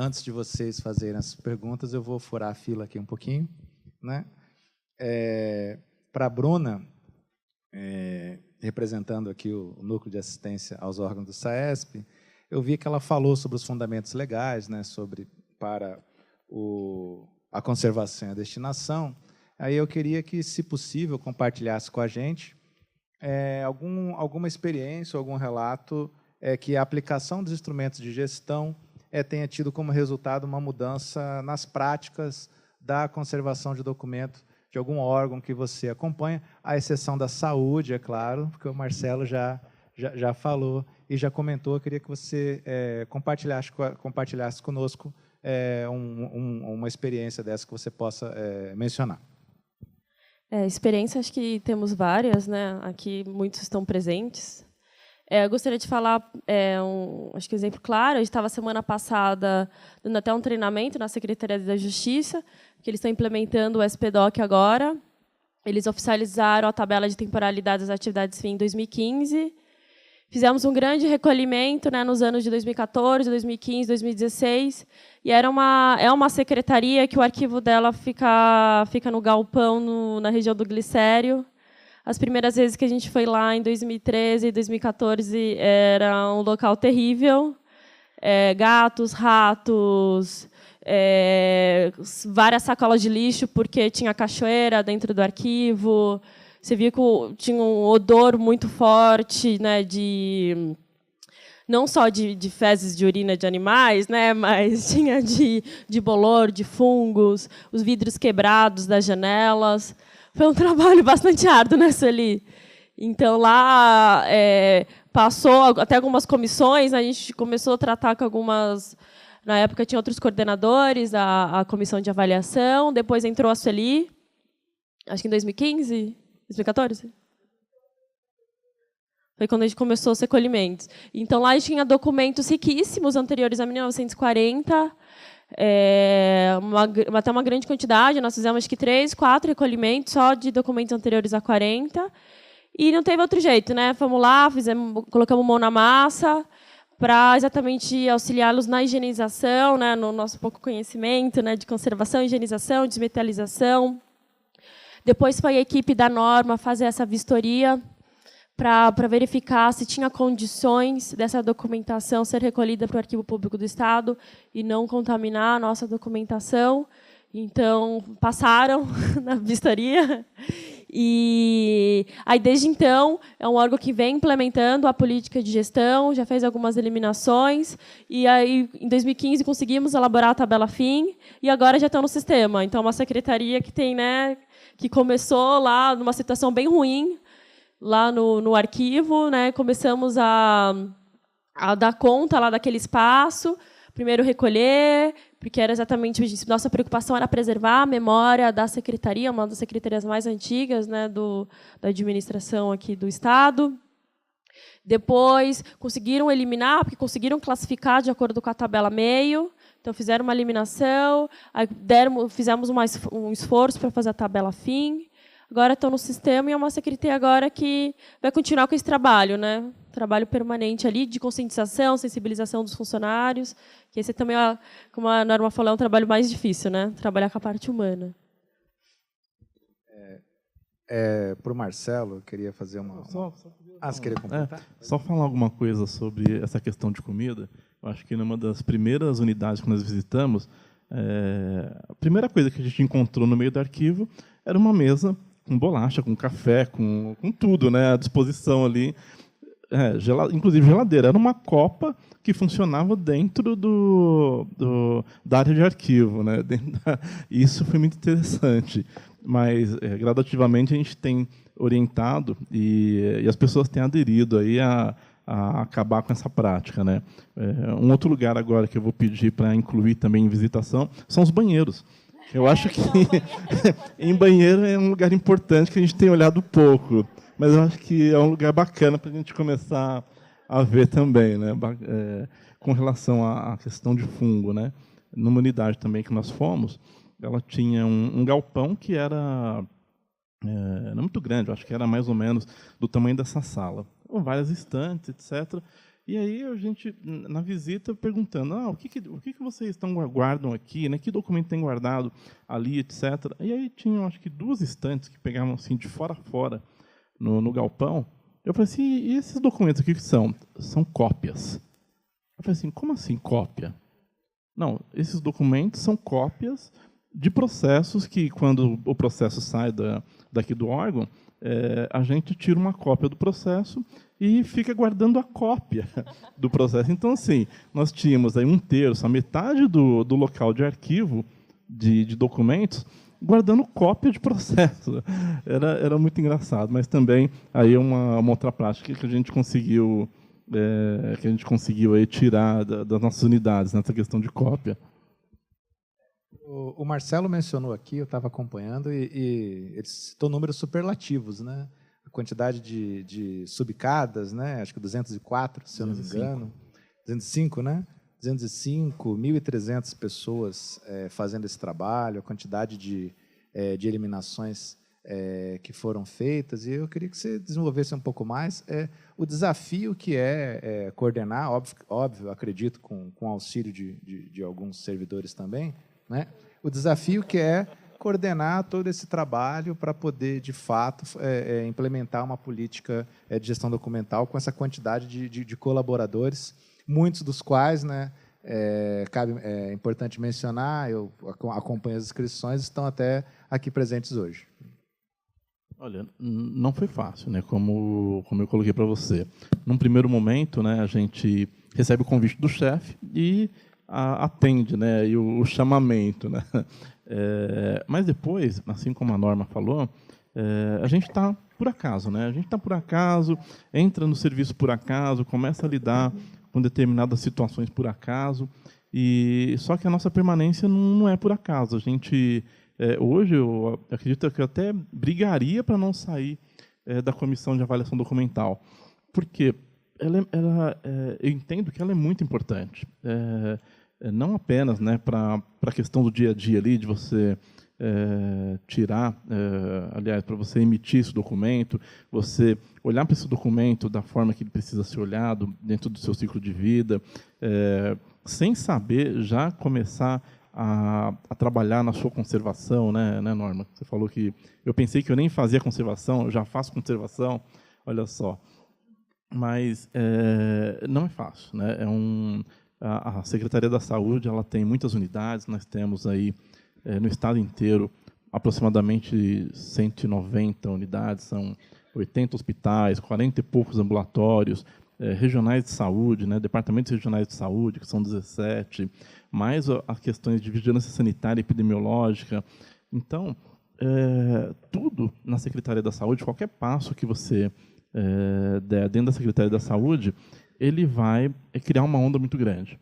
antes de vocês fazerem as perguntas, eu vou furar a fila aqui um pouquinho, né? Para a Bruna, representando aqui o Núcleo de Assistência aos Órgãos do SAESP, eu vi que ela falou sobre os fundamentos legais, né, para a conservação e a destinação. Aí eu queria que, se possível, compartilhasse com a gente alguma experiência, algum relato que a aplicação dos instrumentos de gestão tenha tido como resultado uma mudança nas práticas da conservação de documento de algum órgão que você acompanha, à exceção da saúde, é claro, porque o Marcelo já falou e já comentou. Eu queria que você compartilhasse conosco uma experiência dessa que você possa mencionar. Experiência, acho que temos várias, né? Aqui muitos estão presentes. Eu gostaria de falar, acho que exemplo claro, eu estava semana passada dando até um treinamento na Secretaria da Justiça, que eles estão implementando o SPDoc agora. Eles oficializaram a tabela de temporalidade das atividades fim em 2015. Fizemos um grande recolhimento, né, nos anos de 2014, 2015, 2016, e é uma secretaria que o arquivo dela fica no galpão, na região do Glicério. As primeiras vezes que a gente foi lá, em 2013 e 2014, era um local terrível. Gatos, ratos, várias sacolas de lixo, porque tinha cachoeira dentro do arquivo. Você via que tinha um odor muito forte, né, não só de fezes de urina de animais, né, mas tinha de bolor, de fungos, os vidros quebrados das janelas. Foi um trabalho bastante árduo, né, Sueli? Então, lá passou até algumas comissões, a gente começou a tratar com algumas... Na época, tinha outros coordenadores, a comissão de avaliação, depois entrou a Sueli, acho que em 2015... 2014? Foi quando a gente começou os recolhimentos. Então, lá a gente tinha documentos riquíssimos anteriores a 1940, até uma grande quantidade. Nós fizemos, acho que, 3, 4 recolhimentos só de documentos anteriores a 40. E não teve outro jeito, né? Fomos lá, colocamos mão na massa para exatamente auxiliá-los na higienização, né? No nosso pouco conhecimento, né? De conservação, higienização, desmetalização. Depois foi a equipe da Norma fazer essa vistoria para verificar se tinha condições dessa documentação ser recolhida para o Arquivo Público do Estado e não contaminar a nossa documentação. Então, passaram na vistoria. E aí, desde então, é um órgão que vem implementando a política de gestão, já fez algumas eliminações, e aí, em 2015, conseguimos elaborar a tabela fim, e agora já estão no sistema. Então, é uma secretaria que tem, né, que começou lá numa situação bem ruim, lá no arquivo, né, começamos a dar conta lá daquele espaço, primeiro recolher, porque era exatamente nossa preocupação era preservar a memória da secretaria, uma das secretarias mais antigas, né, da administração aqui do Estado. Depois conseguiram eliminar, porque conseguiram classificar de acordo com a tabela meio. Então fizeram uma eliminação, aí fizemos um esforço para fazer a tabela fim. Agora estão no sistema e é uma secretaria agora que vai continuar com esse trabalho, né? Trabalho permanente ali de conscientização, sensibilização dos funcionários. Que esse também, como a Norma falou, é um trabalho mais difícil, né? Trabalhar com a parte humana. Para o Marcelo, eu queria fazer uma... você queria completar? Só falar alguma coisa sobre essa questão de comida. Eu acho que numa das primeiras unidades que nós visitamos, a primeira coisa que a gente encontrou no meio do arquivo era uma mesa com bolacha, com café, com tudo, né, à disposição ali. Inclusive geladeira. Era uma copa que funcionava dentro da área de arquivo, né? Isso foi muito interessante. Mas, gradativamente, a gente tem orientado e as pessoas têm aderido aí a acabar com essa prática, né? Um outro lugar agora que eu vou pedir para incluir também em visitação são os banheiros. Eu acho que em banheiro é um lugar importante que a gente tem olhado pouco, mas eu acho que é um lugar bacana para a gente começar a ver também, né? Com relação à questão de fungo, né? Numa unidade também que nós fomos, ela tinha um galpão que era não muito grande, eu acho que era mais ou menos do tamanho dessa sala, com várias estantes, etc. E aí a gente, na visita, perguntando, o que vocês guardam aqui, né? Que documento tem guardado ali, etc. E aí tinham, acho que, 2 estantes que pegavam assim, de fora a fora no galpão. Eu falei assim, e esses documentos aqui que são? São cópias. Eu falei assim, como assim cópia? Não, esses documentos são cópias de processos que, quando o processo sai daqui do órgão, a gente tira uma cópia do processo e fica guardando a cópia do processo. Então, assim, nós tínhamos aí 1/3, a metade do local de arquivo de documentos, guardando cópia de processo. Era muito engraçado, mas também aí uma outra prática que a gente conseguiu aí tirar das nossas unidades, nessa questão de cópia. O Marcelo mencionou aqui, eu estava acompanhando, e ele citou números superlativos, né? A quantidade de subcadas, né? Acho que 204, se eu não me engano. 205, né? 205, 1.300 pessoas fazendo esse trabalho, a quantidade de eliminações que foram feitas, e eu queria que você desenvolvesse um pouco mais o desafio que é coordenar, óbvio, acredito, com auxílio de alguns servidores também, né? O desafio que é coordenar todo esse trabalho para poder, de fato, implementar uma política de gestão documental com essa quantidade de colaboradores, muitos dos quais, né, é importante mencionar, eu acompanho as inscrições, estão até aqui presentes hoje. Olha, não foi fácil, né? Como eu coloquei para você. Num primeiro momento, né, a gente recebe o convite do chefe e atende, né, e o chamamento, né? Mas depois, assim como a Norma falou, a gente está por acaso, né? A gente está por acaso, entra no serviço por acaso, começa a lidar com determinadas situações por acaso, e só que a nossa permanência não é por acaso. A gente hoje eu acredito que eu até brigaria para não sair da comissão de avaliação documental, porque eu entendo que ela é muito importante. Não apenas, né, para a questão do dia a dia ali, de você tirar, aliás, para você emitir esse documento, você olhar para esse documento da forma que ele precisa ser olhado dentro do seu ciclo de vida, sem saber já começar a trabalhar na sua conservação, né, Norma? Você falou que eu pensei que eu nem fazia conservação, eu já faço conservação, olha só. Mas não é fácil, né? A Secretaria da Saúde, ela tem muitas unidades, nós temos aí no estado inteiro aproximadamente 190 unidades, são 80 hospitais, 40 e poucos ambulatórios, regionais de saúde, né, departamentos regionais de saúde, que são 17, mais as questões de vigilância sanitária e epidemiológica. Então, tudo na Secretaria da Saúde, qualquer passo que você der dentro da Secretaria da Saúde, ele vai criar uma onda muito grande.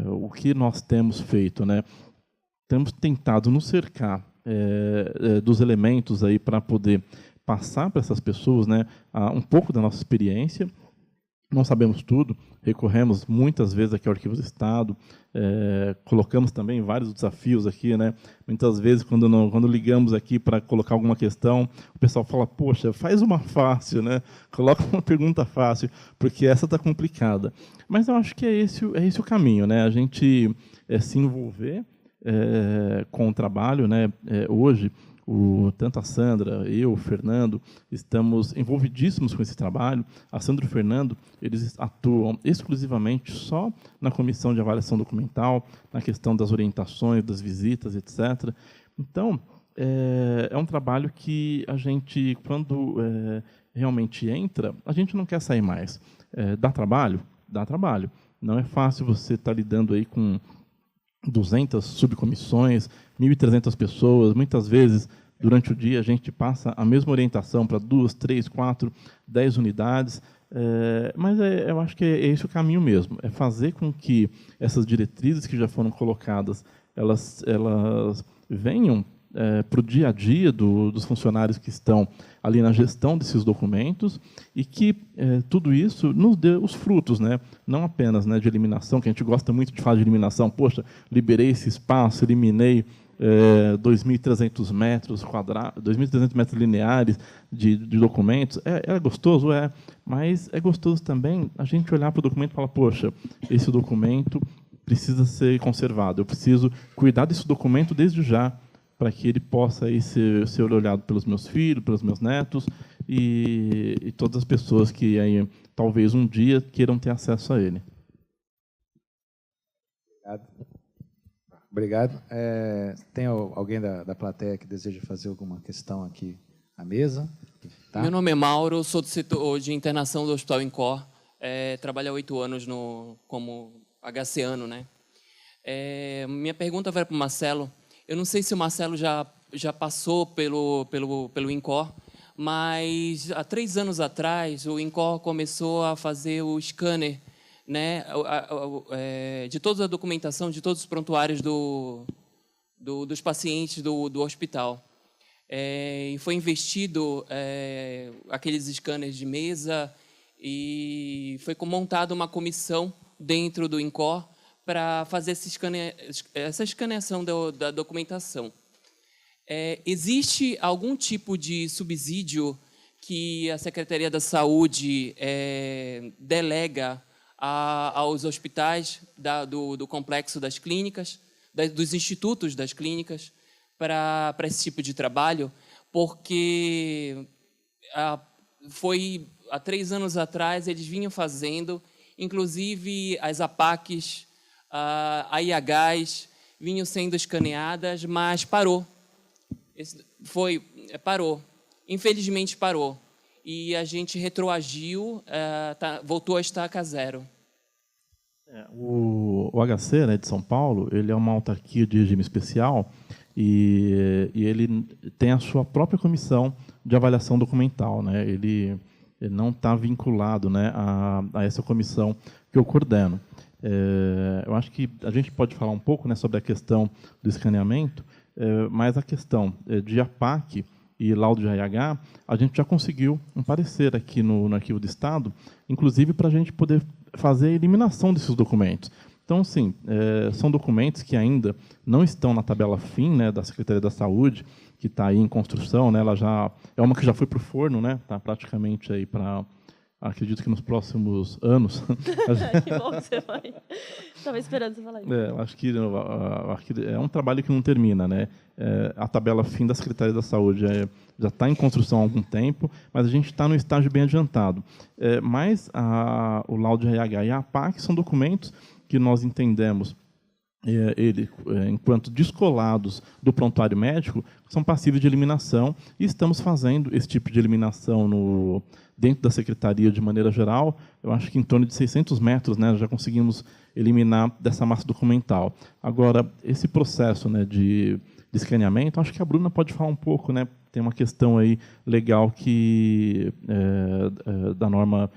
O que nós temos feito, né? Temos tentado nos cercar dos elementos aí para poder passar para essas pessoas, né, um pouco da nossa experiência. Não sabemos tudo, recorremos muitas vezes aqui ao Arquivo do Estado, colocamos também vários desafios aqui, né? Muitas vezes, quando ligamos aqui para colocar alguma questão, o pessoal fala, poxa, faz uma fácil, né? Coloca uma pergunta fácil, porque essa está complicada. Mas eu acho que é esse o caminho, né? A gente se envolver com o trabalho, né? Hoje, tanto a Sandra, eu, o Fernando, estamos envolvidíssimos com esse trabalho. A Sandra e o Fernando, eles atuam exclusivamente só na comissão de avaliação documental, na questão das orientações, das visitas, etc. Então, é um trabalho que a gente, quando realmente entra, a gente não quer sair mais. Dá trabalho? Dá trabalho. Não é fácil você estar lidando aí com 200 subcomissões, 1.300 pessoas. Muitas vezes, durante o dia, a gente passa a mesma orientação para 2, 3, 4, 10 unidades. Mas eu acho que é esse o caminho mesmo. É fazer com que essas diretrizes que já foram colocadas, elas venham para o dia a dia dos funcionários que estão ali na gestão desses documentos, e que tudo isso nos dê os frutos, né? Não apenas, né, de eliminação, que a gente gosta muito de falar de eliminação. Poxa, liberei esse espaço, eliminei 2.300 metros quadrados, 2.300 metros lineares de documentos. É gostoso, mas é gostoso também a gente olhar para o documento e falar, poxa, esse documento precisa ser conservado, eu preciso cuidar desse documento desde já, para que ele possa aí ser olhado pelos meus filhos, pelos meus netos e todas as pessoas que aí, talvez um dia queiram ter acesso a ele. Obrigado. Tem alguém da plateia que deseja fazer alguma questão aqui à mesa? Tá? Meu nome é Mauro, sou do setor de internação do Hospital INCOR. Trabalho há 8 anos como HCano, né? Minha pergunta vai para o Marcelo. Eu não sei se o Marcelo já passou pelo INCOR, mas há 3 anos atrás o INCOR começou a fazer o scanner, né, de toda a documentação, de todos os prontuários dos pacientes do hospital. E foi investido aqueles scanners de mesa e foi montada uma comissão dentro do INCOR para fazer essa escaneação da documentação. Existe algum tipo de subsídio que a Secretaria da Saúde delega aos hospitais do complexo das clínicas, dos institutos das clínicas, para esse tipo de trabalho? Porque há 3 anos atrás eles vinham fazendo, inclusive as APACs, a IHs vinham sendo escaneadas, mas parou. Parou. Infelizmente parou. E a gente retroagiu, voltou a estaca zero. O HC, né, de São Paulo, ele é uma autarquia de regime especial e ele tem a sua própria comissão de avaliação documental, né? Ele não está vinculado, né, a essa comissão que eu coordeno. Eu acho que a gente pode falar um pouco, né, sobre a questão do escaneamento, mas a questão de APAC e laudo de RH, a gente já conseguiu um parecer aqui no Arquivo do Estado, inclusive para a gente poder fazer a eliminação desses documentos. Então, sim, são documentos que ainda não estão na tabela fim, né, da Secretaria da Saúde, que está aí em construção, né, ela já é uma que já foi para o forno, né, está praticamente aí para, acredito que nos próximos anos. Que bom que você vai. Estava esperando você falar isso. Acho que é um trabalho que não termina, né? A tabela fim da Secretaria da Saúde já está em construção há algum tempo, mas a gente está no estágio bem adiantado. Mas o laudo de RH e a APAC são documentos que nós entendemos enquanto descolados do prontuário médico, são passíveis de eliminação e estamos fazendo esse tipo de eliminação dentro da Secretaria de maneira geral. Eu acho que em torno de 600 metros, né, já conseguimos eliminar dessa massa documental. Agora, esse processo, né, de escaneamento, acho que a Bruna pode falar um pouco, né, tem uma questão aí legal da norma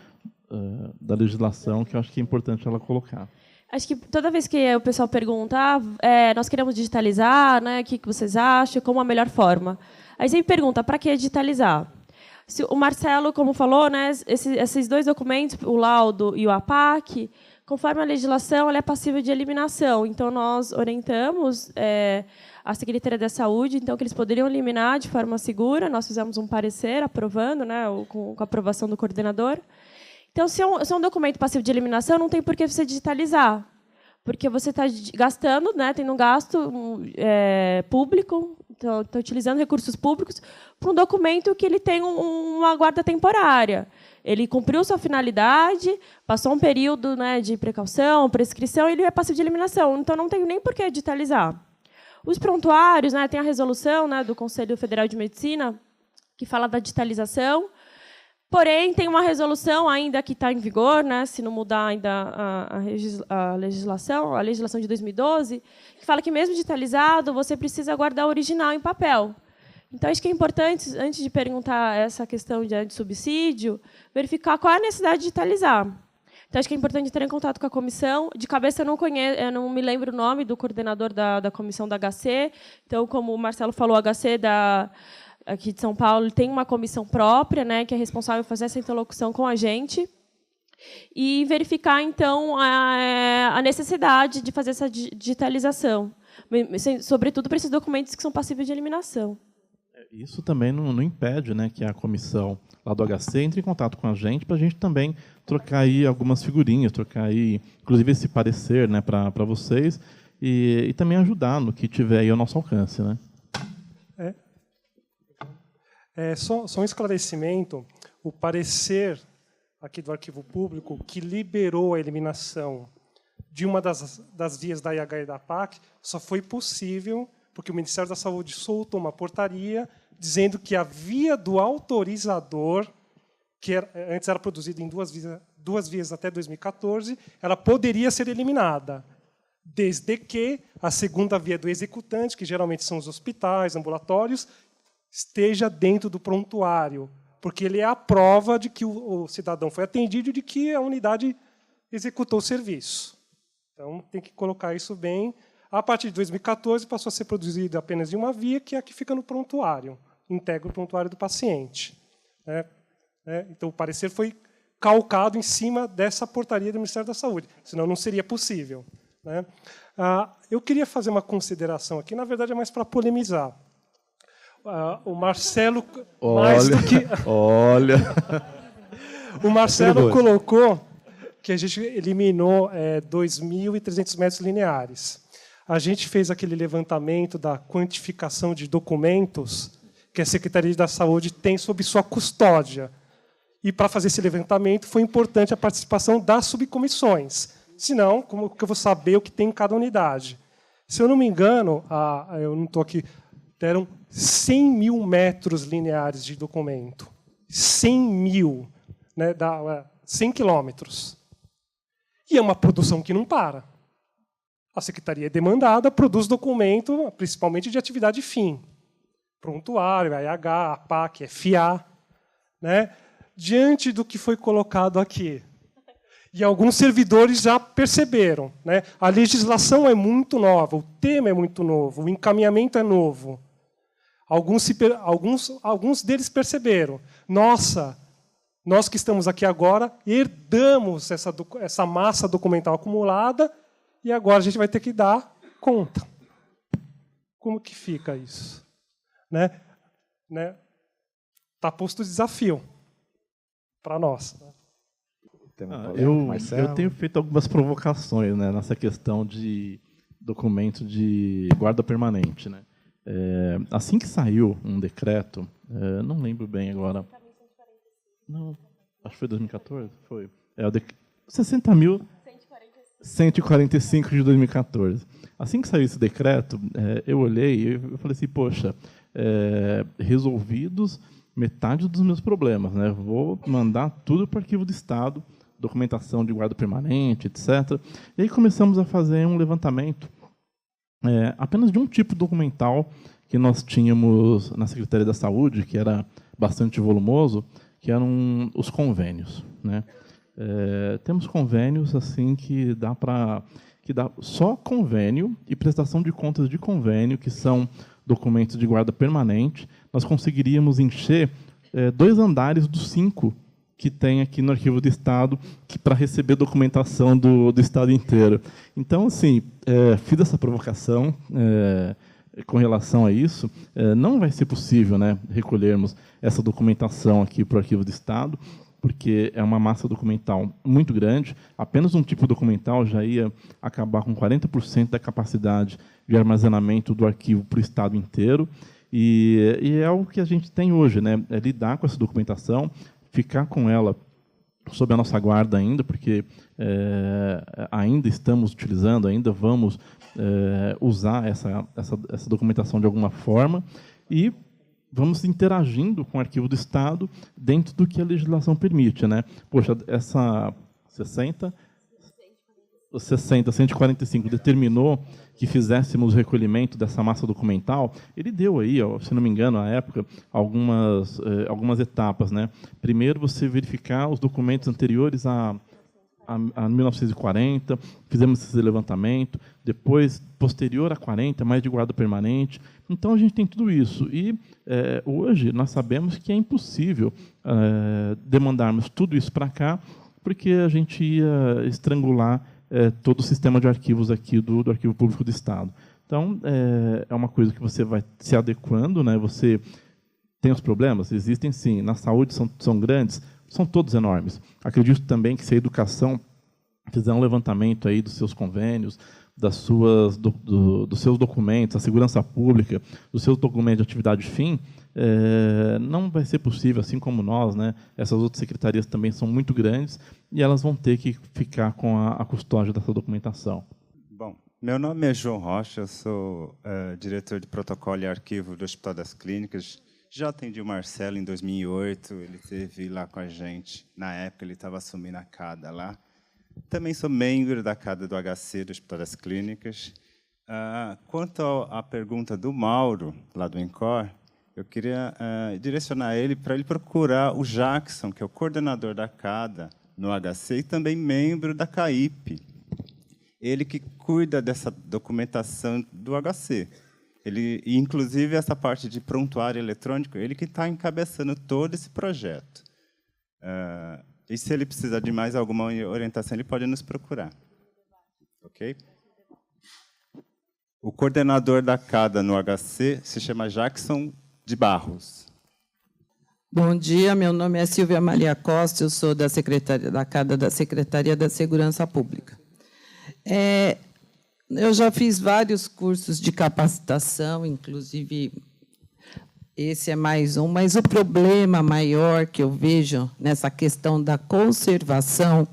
da legislação que eu acho que é importante ela colocar. Acho que toda vez que o pessoal pergunta, nós queremos digitalizar, né, o que vocês acham, como a melhor forma? Aí sempre pergunta, para que digitalizar? O Marcelo, como falou, né, esses 2 documentos, o laudo e o APAC, conforme a legislação, ela é passível de eliminação. Então, nós orientamos a Secretaria da Saúde, então, que eles poderiam eliminar de forma segura. Nós fizemos um parecer aprovando, né, com a aprovação do coordenador. Então, se é um documento passivo de eliminação, não tem por que você digitalizar, porque você está gastando, né, tendo um gasto público, então, está utilizando recursos públicos para um documento que ele tem uma guarda temporária. Ele cumpriu sua finalidade, passou um período, né, de precaução, prescrição, e ele é passivo de eliminação. Então, não tem nem por que digitalizar. Os prontuários, né, tem a resolução, né, do Conselho Federal de Medicina, que fala da digitalização. Porém, tem uma resolução ainda que está em vigor, né, se não mudar ainda a legislação de 2012, que fala que, mesmo digitalizado, você precisa guardar o original em papel. Então, acho que é importante, antes de perguntar essa questão de subsídio, verificar qual é a necessidade de digitalizar. Então, acho que é importante entrar em contato com a comissão. De cabeça, eu não me lembro o nome do coordenador da comissão da HC. Então, como o Marcelo falou, a HC aqui de São Paulo tem uma comissão própria, né, que é responsável por fazer essa interlocução com a gente e verificar, então, a necessidade de fazer essa digitalização. sobretudo para esses documentos que são passíveis de eliminação. Isso também não impede, né, que a comissão lá do HC entre em contato com a gente para a gente também trocar aí algumas figurinhas, trocar aí, inclusive esse parecer, né, para vocês e também ajudar no que tiver aí ao nosso alcance, né? Só um esclarecimento. O parecer aqui do Arquivo Público que liberou a eliminação de uma das vias da IH e da PAC só foi possível porque o Ministério da Saúde soltou uma portaria dizendo que a via do autorizador, que antes era produzida em duas vias até 2014, ela poderia ser eliminada, desde que a segunda via do executante, que geralmente são os hospitais, ambulatórios, esteja dentro do prontuário, porque ele é a prova de que o cidadão foi atendido e de que a unidade executou o serviço. Então, tem que colocar isso bem. A partir de 2014, passou a ser produzida apenas em uma via, que é a que fica no prontuário, integra o prontuário do paciente. Então, o parecer foi calcado em cima dessa portaria do Ministério da Saúde, senão não seria possível. Eu queria fazer uma consideração aqui, na verdade é mais para polemizar. O Marcelo, o Marcelo colocou que a gente eliminou 2.300 metros lineares. A gente fez aquele levantamento da quantificação de documentos que a Secretaria da Saúde tem sob sua custódia. E, para fazer esse levantamento, foi importante a participação das subcomissões. Senão, como que eu vou saber o que tem em cada unidade? Se eu não me engano, eu não estou aqui, deram 100 mil metros lineares de documento. 100 mil, né, dá 100 quilômetros. E é uma produção que não para. A Secretaria é demandada, produz documento, principalmente de atividade fim. Prontuário, AIH, APAC, FA. Né? Diante do que foi colocado aqui, e alguns servidores já perceberam, né? A legislação é muito nova, o tema é muito novo, o encaminhamento é novo. Alguns deles perceberam. Nossa, nós que estamos aqui agora, herdamos essa massa documental acumulada e agora a gente vai ter que dar conta. Como que fica isso? Tá posto o desafio para nós. Eu tenho feito algumas provocações, né, nessa questão de documento de guarda permanente. Né? Assim que saiu um decreto, não lembro bem agora. Não, acho que foi 2014. Foi. 60.145 de 2014. Assim que saiu esse decreto, eu olhei e eu falei assim, poxa, resolvidos metade dos meus problemas, né? Vou mandar tudo para o arquivo do Estado, documentação de guarda permanente, etc. E aí começamos a fazer um levantamento apenas de um tipo documental que nós tínhamos na Secretaria da Saúde, que era bastante volumoso, que eram os convênios. Né? Temos convênios assim que dá só convênio e prestação de contas de convênio, que são documentos de guarda permanente, nós conseguiríamos encher 2 andares dos 5 que tem aqui no Arquivo do Estado para receber documentação do Estado inteiro. Então, assim, fiz essa provocação com relação a isso. Não vai ser possível, né, recolhermos essa documentação aqui para o Arquivo do Estado, porque é uma massa documental muito grande. Apenas um tipo documental já ia acabar com 40% da capacidade de armazenamento do arquivo para o Estado inteiro. E é o que a gente tem hoje, né? É lidar com essa documentação, ficar com ela sob a nossa guarda ainda, porque ainda estamos utilizando, ainda vamos usar essa documentação de alguma forma, e vamos interagindo com o Arquivo do Estado dentro do que a legislação permite. Né? Poxa, essa 145 determinou que fizéssemos o recolhimento dessa massa documental. Ele deu aí, se não me engano, à época, algumas etapas. Né? Primeiro, você verificar os documentos anteriores a 1940, fizemos esse levantamento. Depois, posterior a 40, mais de guarda permanente. Então, a gente tem tudo isso. E, hoje, nós sabemos que é impossível demandarmos tudo isso para cá, porque a gente ia estrangular todo o sistema de arquivos aqui do Arquivo Público do Estado. Então, é uma coisa que você vai se adequando, né? Você tem os problemas? Existem, sim. Na saúde são grandes? São todos enormes. Acredito também que se a educação fizer um levantamento aí dos seus convênios, dos seus documentos, a segurança pública, dos seus documentos de atividade fim, não vai ser possível, assim como nós, né? Essas outras secretarias também são muito grandes e elas vão ter que ficar com a custódia dessa documentação. Bom, meu nome é João Rocha, eu sou diretor de protocolo e arquivo do Hospital das Clínicas. Já atendi o Marcelo em 2008, ele esteve lá com a gente. Na época, ele estava assumindo a CADA lá. Também sou membro da CADA do HC, do Hospital das Clínicas. Quanto à pergunta do Mauro, lá do INCOR, eu queria direcionar ele para ele procurar o Jackson, que é o coordenador da CADA no HC e também membro da CAIP. Ele que cuida dessa documentação do HC. Inclusive, essa parte de prontuário eletrônico, ele que está encabeçando todo esse projeto. E se ele precisar de mais alguma orientação, ele pode nos procurar. Ok? O coordenador da CADA no HC se chama Jackson de Barros. Bom dia, meu nome é Silvia Maria Costa, eu sou da Secretaria da CADA, da Secretaria da Segurança Pública. Eu já fiz vários cursos de capacitação, inclusive esse é mais um, mas o problema maior que eu vejo nessa questão da conservação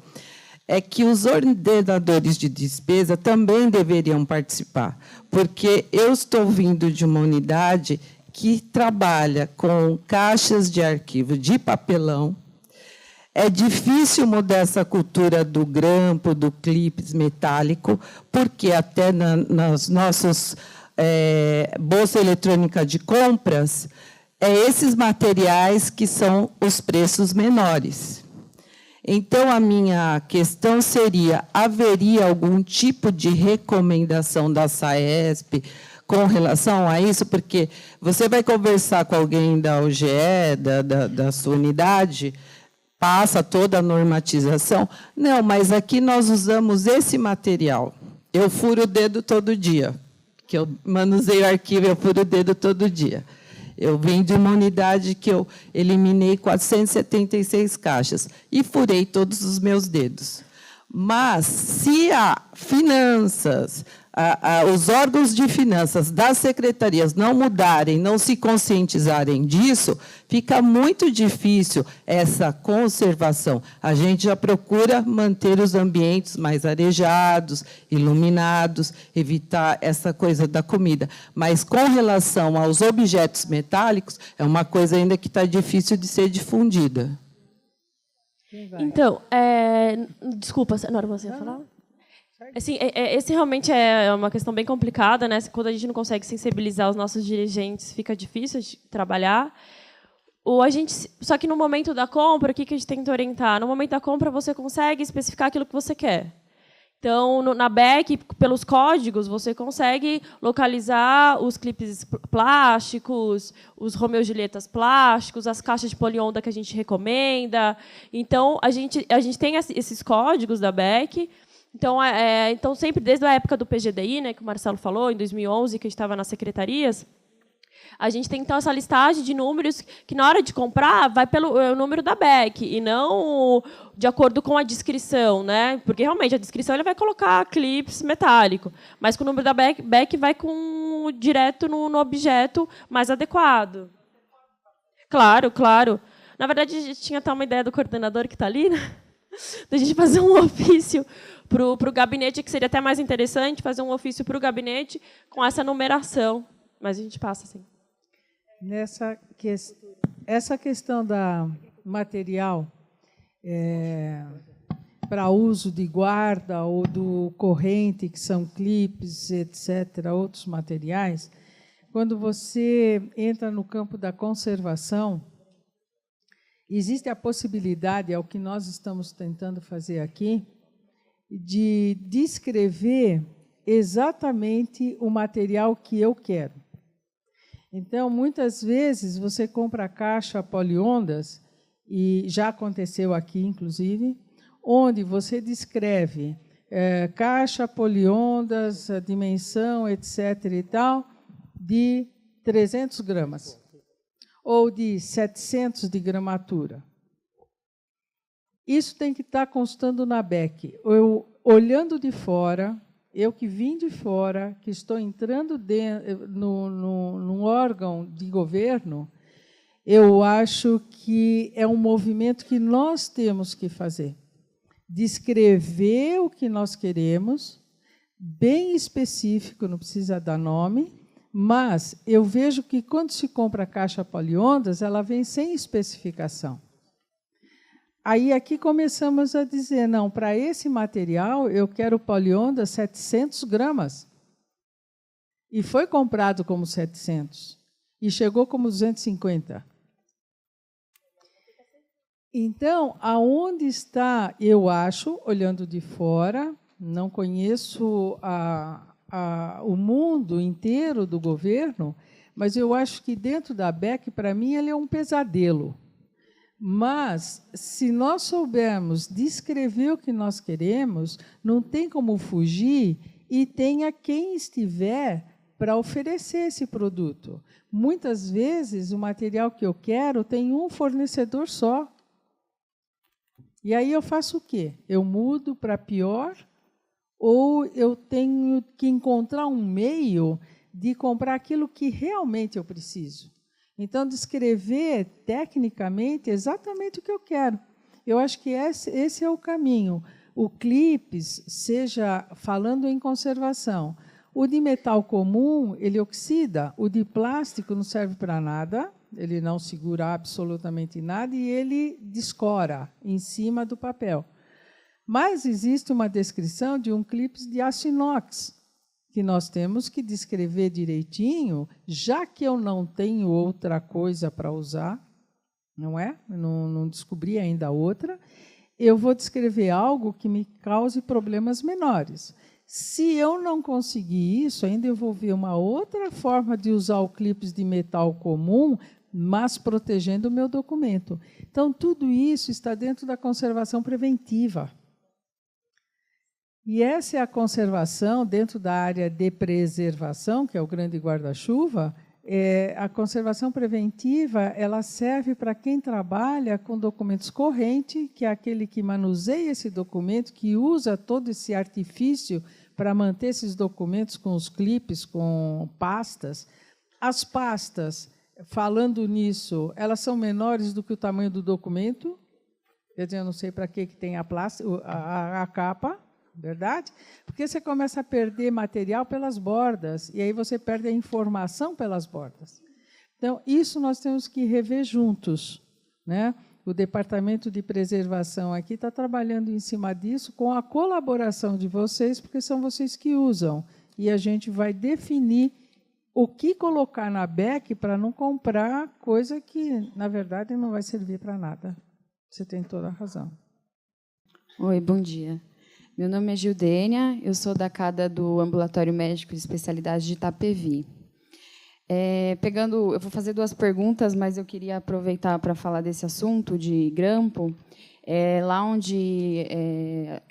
é que os ordenadores de despesa também deveriam participar, porque eu estou vindo de uma unidade que trabalha com caixas de arquivo de papelão. É difícil mudar essa cultura do grampo, do clipe metálico, porque até nas nossas bolsa eletrônica de compras, esses materiais que são os preços menores. Então, a minha questão seria, haveria algum tipo de recomendação da SAESP com relação a isso? Porque você vai conversar com alguém da OGE, da sua unidade, passa toda a normatização. Não, mas aqui nós usamos esse material. Eu furo o dedo todo dia. Que eu manuseio arquivo, eu furo o dedo todo dia. Eu vim de uma unidade que eu eliminei 476 caixas e furei todos os meus dedos. Mas, se a finanças, os órgãos de finanças das secretarias não mudarem, não se conscientizarem disso, fica muito difícil essa conservação. A gente já procura manter os ambientes mais arejados, iluminados, evitar essa coisa da comida. Mas, com relação aos objetos metálicos, é uma coisa ainda que está difícil de ser difundida. Então, desculpa, Nora, você ia falar? Assim, esse realmente é uma questão bem complicada, né? Quando a gente não consegue sensibilizar os nossos dirigentes, fica difícil de trabalhar. Só que no momento da compra, o que a gente tenta orientar? No momento da compra, você consegue especificar aquilo que você quer. Então, na BEC, pelos códigos, você consegue localizar os clipes plásticos, os Romeu e Julietas plásticos, as caixas de polionda que a gente recomenda. Então, a gente tem esses códigos da BEC. Então, sempre, desde a época do PGDI, né, que o Marcelo falou, em 2011, que a gente estava nas secretarias, a gente tem, então, essa listagem de números que, na hora de comprar, vai pelo número da BEC, e não de acordo com a descrição, né? Porque, realmente, a descrição ele vai colocar clips metálico, mas com o número da BEC vai direto no objeto mais adequado. Claro, claro. Na verdade, a gente tinha até uma ideia do coordenador que está ali, né? Da gente fazer um ofício para o gabinete, que seria até mais interessante, fazer um ofício para o gabinete com essa numeração. Mas a gente passa, assim. Essa questão da material para uso de guarda ou do corrente, que são clipes, etc., outros materiais, quando você entra no campo da conservação, existe a possibilidade, é o que nós estamos tentando fazer aqui, de descrever exatamente o material que eu quero. Então, muitas vezes, você compra a caixa poliondas, e já aconteceu aqui, inclusive, onde você descreve caixa, poliondas, a dimensão, etc. e tal, de 300 gramas, ou de 700 de gramatura. Isso tem que estar constando na BEC. Eu, olhando de fora, eu que vim de fora, que estou entrando num órgão de governo, eu acho que é um movimento que nós temos que fazer. Descrever o que nós queremos, bem específico, não precisa dar nome, mas eu vejo que, quando se compra a caixa poliondas, ela vem sem especificação. Aí, aqui, começamos a dizer, não, para esse material, eu quero poliondas 700 gramas. E foi comprado como 700. E chegou como 250. Então, aonde está, eu acho, olhando de fora, não conheço o mundo inteiro do governo, mas eu acho que dentro da BEC, para mim, ele é um pesadelo. Mas, se nós soubermos descrever o que nós queremos, não tem como fugir e tenha quem estiver para oferecer esse produto. Muitas vezes, o material que eu quero tem um fornecedor só. E aí eu faço o quê? Eu mudo para pior ou eu tenho que encontrar um meio de comprar aquilo que realmente eu preciso? Então, descrever tecnicamente exatamente o que eu quero. Eu acho que esse é o caminho. O clips, seja falando em conservação, o de metal comum, ele oxida, o de plástico não serve para nada, ele não segura absolutamente nada e ele descora em cima do papel. Mas existe uma descrição de um clips de aço inox, que nós temos que descrever direitinho, já que eu não tenho outra coisa para usar, não é? Não descobri ainda outra, eu vou descrever algo que me cause problemas menores. Se eu não conseguir isso, ainda eu vou ver uma outra forma de usar o clips de metal comum, mas protegendo o meu documento. Então, tudo isso está dentro da conservação preventiva. E essa é a conservação dentro da área de preservação, que é o grande guarda-chuva. A conservação preventiva, ela serve para quem trabalha com documentos correntes, que é aquele que manuseia esse documento, que usa todo esse artifício para manter esses documentos com os clipes, com pastas. As pastas, falando nisso, elas são menores do que o tamanho do documento. Quer dizer, eu não sei para que tem a capa, verdade? Porque você começa a perder material pelas bordas, e aí você perde a informação pelas bordas. Então, isso nós temos que rever juntos, né? O Departamento de Preservação aqui está trabalhando em cima disso com a colaboração de vocês, porque são vocês que usam. E a gente vai definir o que colocar na BEC para não comprar coisa que, na verdade, não vai servir para nada. Você tem toda a razão. Oi, bom dia. Meu nome é Gildênia, eu sou da CADA do Ambulatório Médico de Especialidade de Itapevi. Eu vou fazer 2 perguntas, mas eu queria aproveitar para falar desse assunto de grampo. Lá onde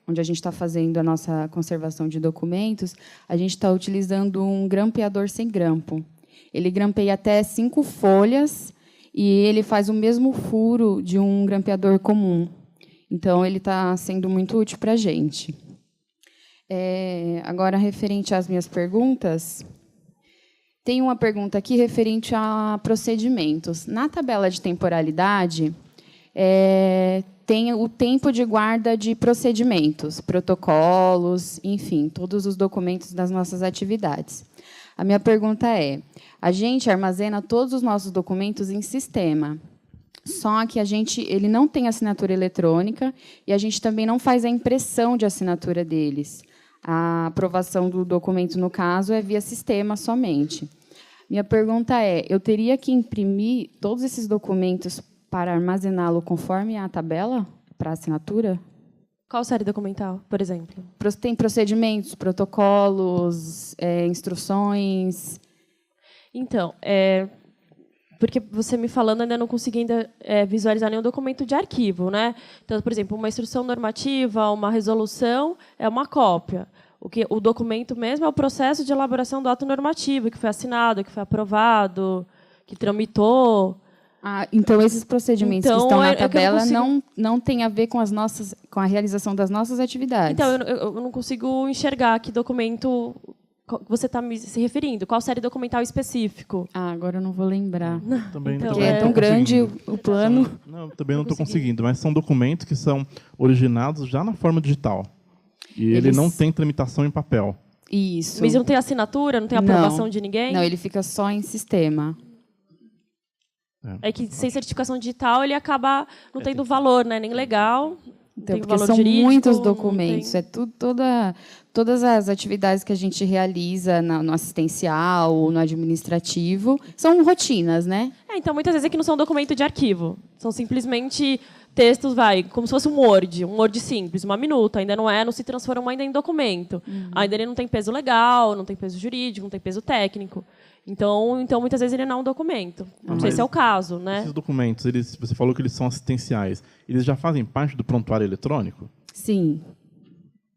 a gente está fazendo a nossa conservação de documentos, a gente está utilizando um grampeador sem grampo. Ele grampeia até 5 folhas e ele faz o mesmo furo de um grampeador comum. Então, ele está sendo muito útil para a gente. Agora, referente às minhas perguntas, tem uma pergunta aqui referente a procedimentos. Na tabela de temporalidade, tem o tempo de guarda de procedimentos, protocolos, enfim, todos os documentos das nossas atividades. A minha pergunta é, a gente armazena todos os nossos documentos em sistema, só que ele não tem assinatura eletrônica e a gente também não faz a impressão de assinatura deles. A aprovação do documento, no caso, é via sistema somente. Minha pergunta é, eu teria que imprimir todos esses documentos para armazená-lo conforme a tabela para assinatura? Qual série documental, por exemplo? Tem procedimentos, protocolos, instruções? Então, porque você me falando, ainda não consegui visualizar nenhum documento de arquivo, né? Então, por exemplo, uma instrução normativa, uma resolução é uma cópia. O documento mesmo é o processo de elaboração do ato normativo, que foi assinado, que foi aprovado, que tramitou. Então, esses procedimentos que estão na tabela não têm a ver com a realização das nossas atividades. Então, eu não consigo enxergar que documento você está se referindo. Qual série documental específico? Agora eu não vou lembrar. Também, porque é tão grande o plano. Também não estou conseguindo, mas são documentos que são originados já na forma digital. E ele não tem tramitação em papel. Isso. Mas não tem assinatura, não tem aprovação de ninguém? Não, ele fica só em sistema. É que sem certificação digital ele acaba não tendo valor, né? Nem legal. Então, porque são muitos documentos. É todas as atividades que a gente realiza no assistencial ou no administrativo são rotinas, né? Então, muitas vezes é que não são documento de arquivo. São simplesmente textos, como se fosse um Word simples, uma minuta. Ainda não se transforma ainda em documento. Ainda ele não tem peso legal, não tem peso jurídico, não tem peso técnico. Então, muitas vezes ele não é um documento. Não sei se é o caso, né? Esses documentos, você falou que eles são assistenciais. Eles já fazem parte do prontuário eletrônico? Sim.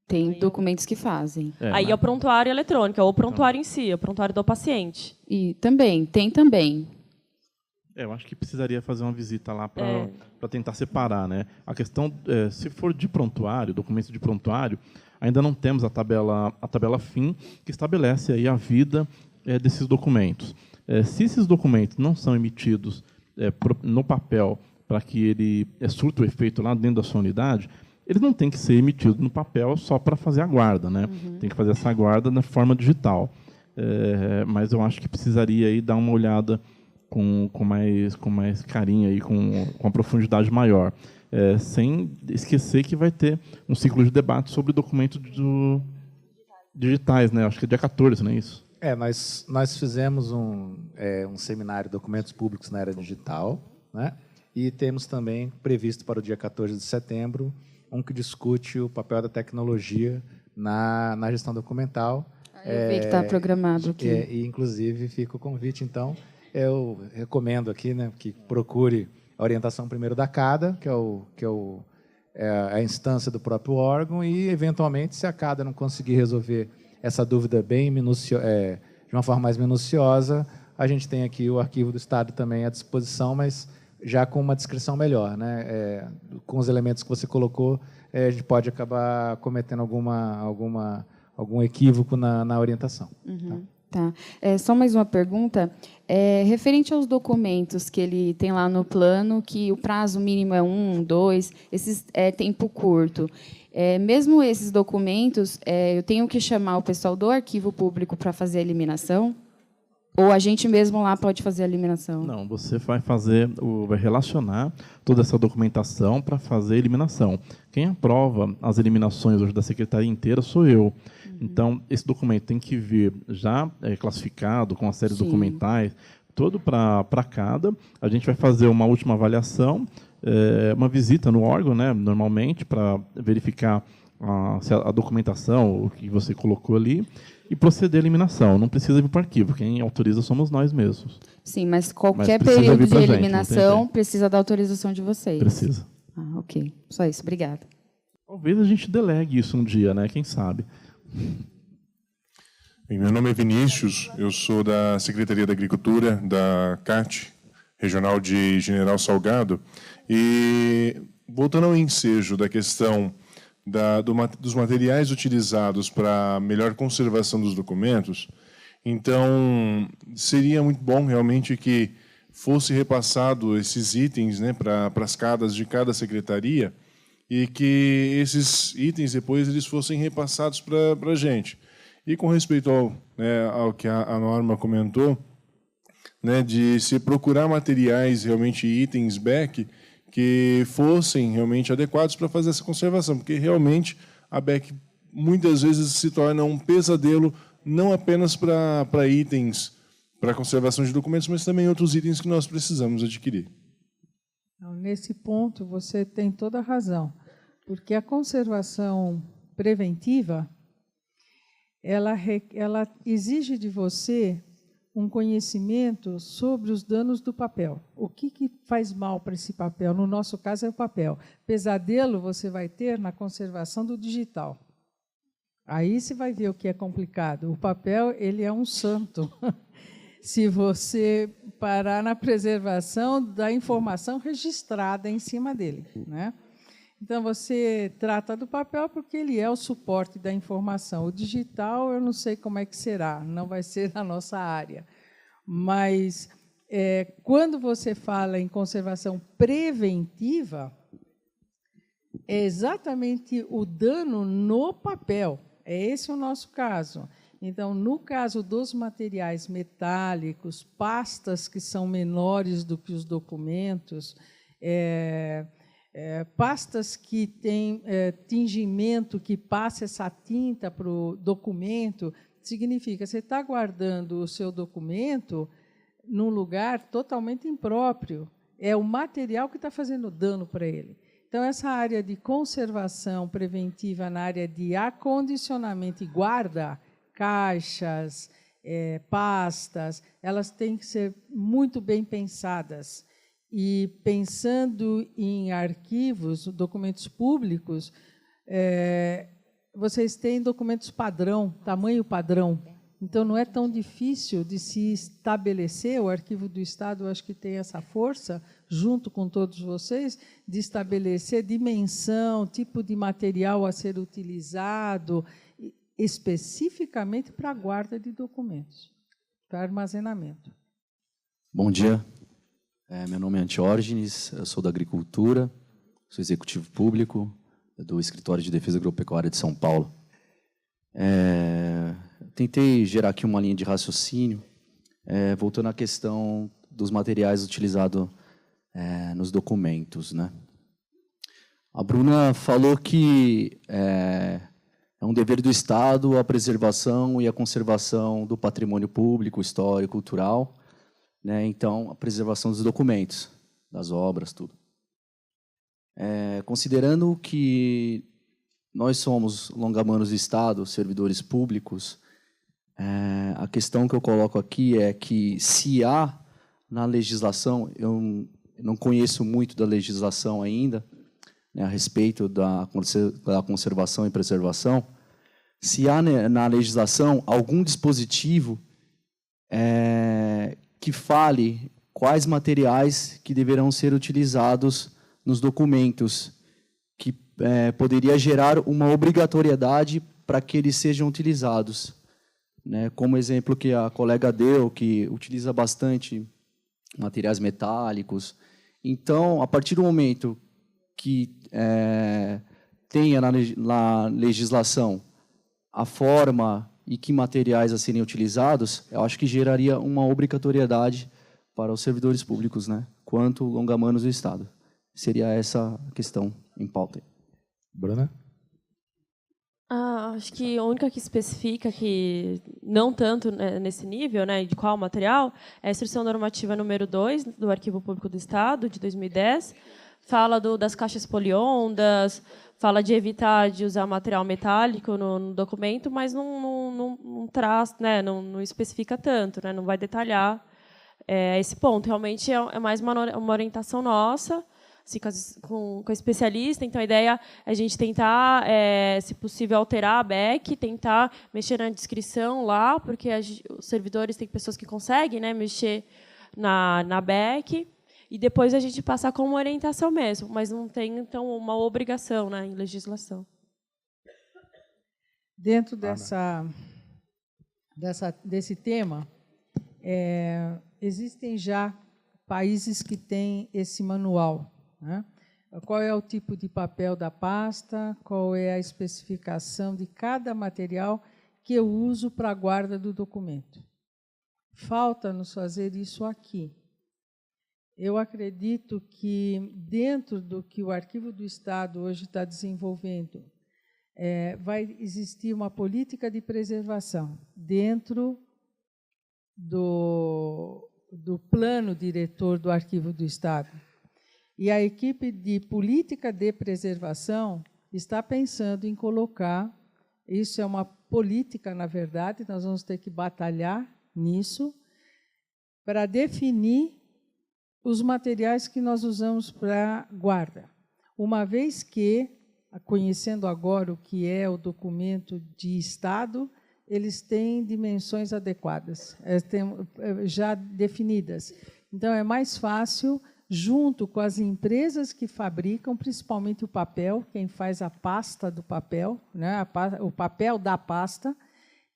Tem documentos que fazem. Aí é o prontuário eletrônico, ou o prontuário em si, é o prontuário do paciente. E tem também. Eu acho que precisaria fazer uma visita lá para tentar separar, né? A questão, se for de prontuário, documento de prontuário, ainda não temos a tabela fim que estabelece aí a vida desses documentos. Se esses documentos não são emitidos no papel para que ele surta o efeito lá dentro da sua unidade, eles não têm que ser emitidos no papel só para fazer a guarda, né? Tem que fazer essa guarda na forma digital. Mas eu acho que precisaria aí dar uma olhada com mais carinho, aí, com uma profundidade maior. Sem esquecer que vai ter um ciclo de debate sobre documentos digitais, né? Acho que é dia 14, não é isso? Nós fizemos um seminário de documentos públicos na era digital, né? E temos também previsto para o dia 14 de setembro um que discute o papel da tecnologia na gestão documental. Eu vi que está programado aqui. E, inclusive, fica o convite, então. Eu recomendo aqui, né, que procure a orientação primeiro da CADA, que é a instância do próprio órgão, e, eventualmente, se a CADA não conseguir resolver essa dúvida de uma forma mais minuciosa, a gente tem aqui o Arquivo do Estado também à disposição, mas já com uma descrição melhor, né? Com os elementos que você colocou, a gente pode acabar cometendo algum equívoco na orientação. Tá. Só mais uma pergunta. Referente aos documentos que ele tem lá no plano, que o prazo mínimo é 1, 2, esses é tempo curto. Mesmo esses documentos, eu tenho que chamar o pessoal do arquivo público para fazer a eliminação? Ou a gente mesmo lá pode fazer a eliminação? Não, você vai relacionar toda essa documentação para fazer a eliminação. Quem aprova as eliminações hoje da secretaria inteira sou eu. Então, esse documento tem que vir já classificado, com as séries documentais, todo para cada. A gente vai fazer uma última avaliação, uma visita no órgão, né, normalmente, para verificar se a documentação, o que você colocou ali, e proceder à eliminação. Não precisa vir para o arquivo. Quem autoriza somos nós mesmos. Sim, mas qualquer período de eliminação precisa da autorização de vocês. Precisa. Ok. Só isso. Obrigada. Talvez a gente delegue isso um dia, né? Quem sabe? Bem, meu nome é Vinícius, eu sou da Secretaria da Agricultura, da CAT, Regional de General Salgado, e voltando ao ensejo da questão dos materiais utilizados para melhor conservação dos documentos, então seria muito bom realmente que fosse repassado esses itens, né, para as CADAs de cada secretaria, e que esses itens depois eles fossem repassados para a gente. E com respeito ao que a norma comentou, né, de se procurar materiais, realmente itens BEC, que fossem realmente adequados para fazer essa conservação, porque realmente a BEC muitas vezes se torna um pesadelo, não apenas para itens, para conservação de documentos, mas também outros itens que nós precisamos adquirir. Nesse ponto, você tem toda a razão, porque a conservação preventiva ela exige de você um conhecimento sobre os danos do papel. O que faz mal para esse papel? No nosso caso, é o papel. Pesadelo você vai ter na conservação do digital. Aí você vai ver o que é complicado. O papel, ele é um santo. Se você parar na preservação da informação registrada em cima dele, né? Então, você trata do papel porque ele é o suporte da informação. O digital, eu não sei como é que será, não vai ser na nossa área. Mas, quando você fala em conservação preventiva, é exatamente o dano no papel. É esse o nosso caso. Então, no caso dos materiais metálicos, pastas que são menores do que os documentos, pastas que têm tingimento, que passa essa tinta para o documento, significa que você está guardando o seu documento num lugar totalmente impróprio. É o material que está fazendo dano para ele. Então, essa área de conservação preventiva na área de acondicionamento e guarda, caixas, pastas, elas têm que ser muito bem pensadas. E pensando em arquivos, documentos públicos, vocês têm documentos padrão, tamanho padrão. Então, não é tão difícil de se estabelecer, o Arquivo do Estado, eu acho que tem essa força, junto com todos vocês, de estabelecer dimensão, tipo de material a ser utilizado, especificamente para a guarda de documentos, para armazenamento. Bom dia. Meu nome é Antiógenes, eu sou da Agricultura, sou executivo público do Escritório de Defesa Agropecuária de São Paulo. Tentei gerar aqui uma linha de raciocínio, voltando à questão dos materiais utilizados nos documentos, né? A Bruna falou que é um dever do Estado a preservação e a conservação do patrimônio público, histórico, cultural, né? Então, a preservação dos documentos, das obras, tudo. Considerando que nós somos longamanos do Estado, servidores públicos, a questão que eu coloco aqui é que se há na legislação, eu não conheço muito da legislação ainda, né, a respeito da conservação e preservação, se há na legislação algum dispositivo que fale quais materiais que deverão ser utilizados nos documentos, que poderia gerar uma obrigatoriedade para que eles sejam utilizados. Né, como exemplo que a colega deu, que utiliza bastante materiais metálicos. Então, a partir do momento que tenha na legislação a forma e que materiais a serem utilizados, eu acho que geraria uma obrigatoriedade para os servidores públicos, né, quanto longamanos do Estado. Seria essa a questão em pauta. Bruna? Acho que a única que especifica que não tanto nesse nível, né, de qual material, é a Instrução Normativa número 2 do Arquivo Público do Estado, de 2010, fala das caixas poliondas, fala de evitar de usar material metálico no documento, mas não traz, né, não especifica tanto, né, não vai detalhar esse ponto. Realmente é mais uma orientação nossa, assim, com especialista. Então, a ideia é a gente tentar, se possível, alterar a BEC, tentar mexer na descrição lá, porque os servidores têm pessoas que conseguem, né, mexer na BEC, e depois a gente passar como orientação mesmo, mas não tem, então, uma obrigação, né, em legislação. Dentro desse tema, existem já países que têm esse manual, né? Qual é o tipo de papel da pasta, qual é a especificação de cada material que eu uso para a guarda do documento. Falta-nos fazer isso aqui. Eu acredito que, dentro do que o Arquivo do Estado hoje está desenvolvendo, vai existir uma política de preservação dentro do plano diretor do Arquivo do Estado. E a equipe de política de preservação está pensando em colocar, isso é uma política, na verdade, nós vamos ter que batalhar nisso, para definir os materiais que nós usamos para guarda. Uma vez que, conhecendo agora o que é o documento de Estado, eles têm dimensões adequadas, já definidas. Então, é mais fácil, junto com as empresas que fabricam, principalmente o papel, quem faz a pasta do papel, né, o papel da pasta,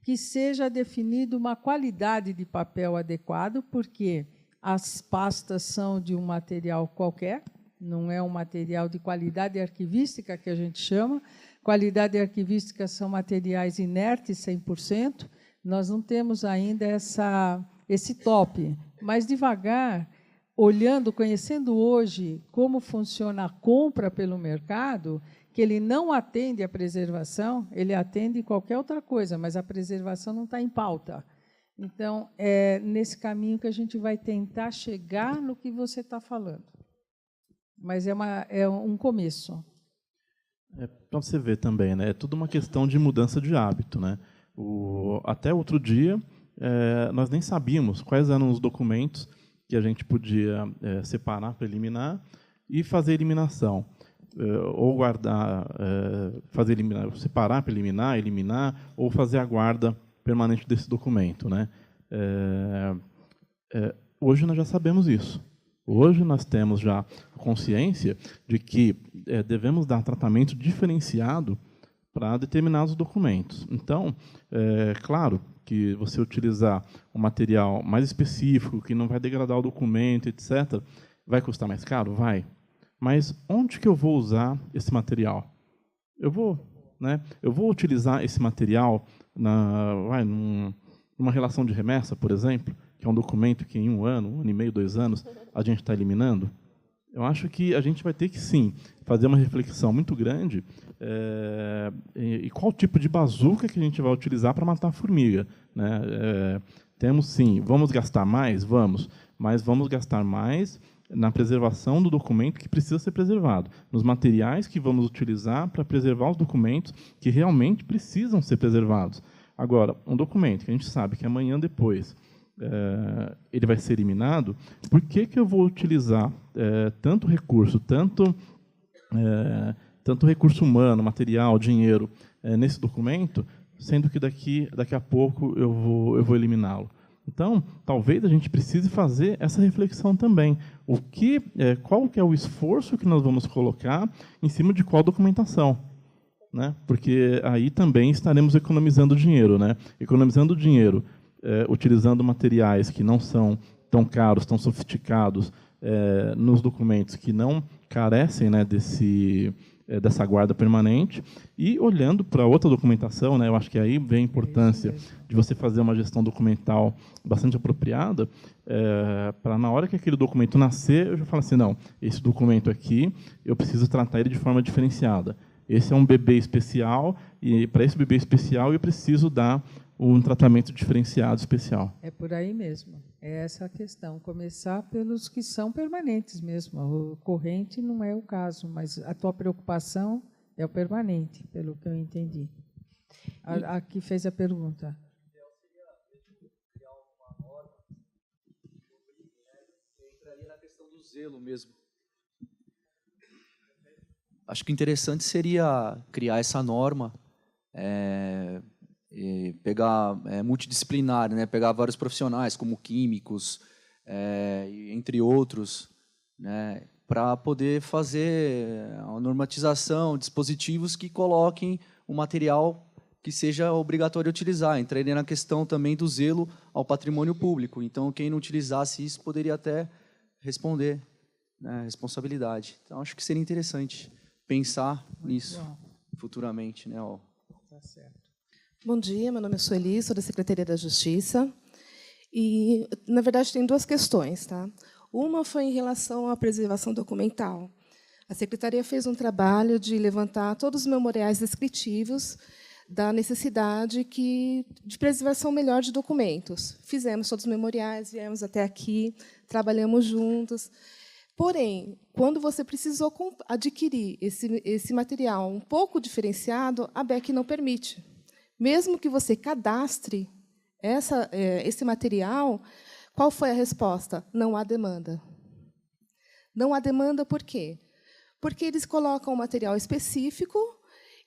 que seja definido uma qualidade de papel adequado, porque as pastas são de um material qualquer, não é um material de qualidade arquivística, que a gente chama. Qualidade arquivística são materiais inertes 100%. Nós não temos ainda esse top. Mas, devagar, olhando, conhecendo hoje como funciona a compra pelo mercado, que ele não atende à preservação, ele atende qualquer outra coisa, mas a preservação não está em pauta. Então, é nesse caminho que a gente vai tentar chegar no que você está falando. Mas é um começo. Para você ver também, né? É tudo uma questão de mudança de hábito, né? Até outro dia, nós nem sabíamos quais eram os documentos que a gente podia separar para eliminar e fazer eliminação. Ou guardar, fazer eliminar, separar para eliminar, ou fazer a guarda permanente desse documento, né? Hoje nós já sabemos isso. Hoje nós temos já consciência de que devemos dar tratamento diferenciado para determinados documentos. Então, claro que você utilizar um material mais específico, que não vai degradar o documento, etc., vai custar mais caro? Vai. Mas onde que eu vou usar esse material? Eu vou utilizar esse material numa relação de remessa, por exemplo, que é um documento que em 1 ano, 1 ano e meio, 2 anos, a gente está eliminando. Eu acho que a gente vai ter que, sim, fazer uma reflexão muito grande e qual tipo de bazuca que a gente vai utilizar para matar a formiga, né? Temos, sim, vamos gastar mais? Vamos, mas vamos gastar mais na preservação do documento que precisa ser preservado, nos materiais que vamos utilizar para preservar os documentos que realmente precisam ser preservados. Agora, um documento que a gente sabe que amanhã depois ele vai ser eliminado, por que eu vou utilizar tanto recurso, tanto recurso humano, material, dinheiro nesse documento, sendo que daqui a pouco eu vou eliminá-lo? Então, talvez a gente precise fazer essa reflexão também. Qual que é o esforço que nós vamos colocar em cima de qual documentação? Né? Porque aí também estaremos economizando dinheiro, né? Economizando dinheiro, utilizando materiais que não são tão caros, tão sofisticados, nos documentos que não carecem, né, dessa guarda permanente, e olhando para outra documentação, né, eu acho que aí vem a importância de você fazer uma gestão documental bastante apropriada, para na hora que aquele documento nascer, eu já falo assim, não, esse documento aqui, eu preciso tratar ele de forma diferenciada. Esse é um bebê especial, e para esse bebê especial eu preciso dar um tratamento diferenciado especial. É por aí mesmo. É essa a questão. Começar pelos que são permanentes mesmo. O corrente não é o caso, mas a tua preocupação é o permanente, pelo que eu entendi. A que fez a pergunta. Entraria na questão do zelo mesmo. Acho que interessante seria criar essa norma, pegar multidisciplinar, né? Pegar vários profissionais, como químicos, entre outros, né? Para poder fazer a normatização, dispositivos que coloquem o material que seja obrigatório utilizar. Entraria na questão também do zelo ao patrimônio público. Então, quem não utilizasse isso poderia até responder, né? Responsabilidade. Então, acho que seria interessante pensar nisso futuramente, né? Tá certo. Bom dia, meu nome é Sueli, sou da Secretaria da Justiça. E, na verdade, tem 2 questões. Tá? Uma foi em relação à preservação documental. A Secretaria fez um trabalho de levantar todos os memoriais descritivos da necessidade de preservação melhor de documentos. Fizemos todos os memoriais, viemos até aqui, trabalhamos juntos. Porém, quando você precisou adquirir esse material um pouco diferenciado, a BEC não permite. Mesmo que você cadastre esse material, Qual foi a resposta? Não há demanda. Não há demanda por quê? Porque eles colocam um material específico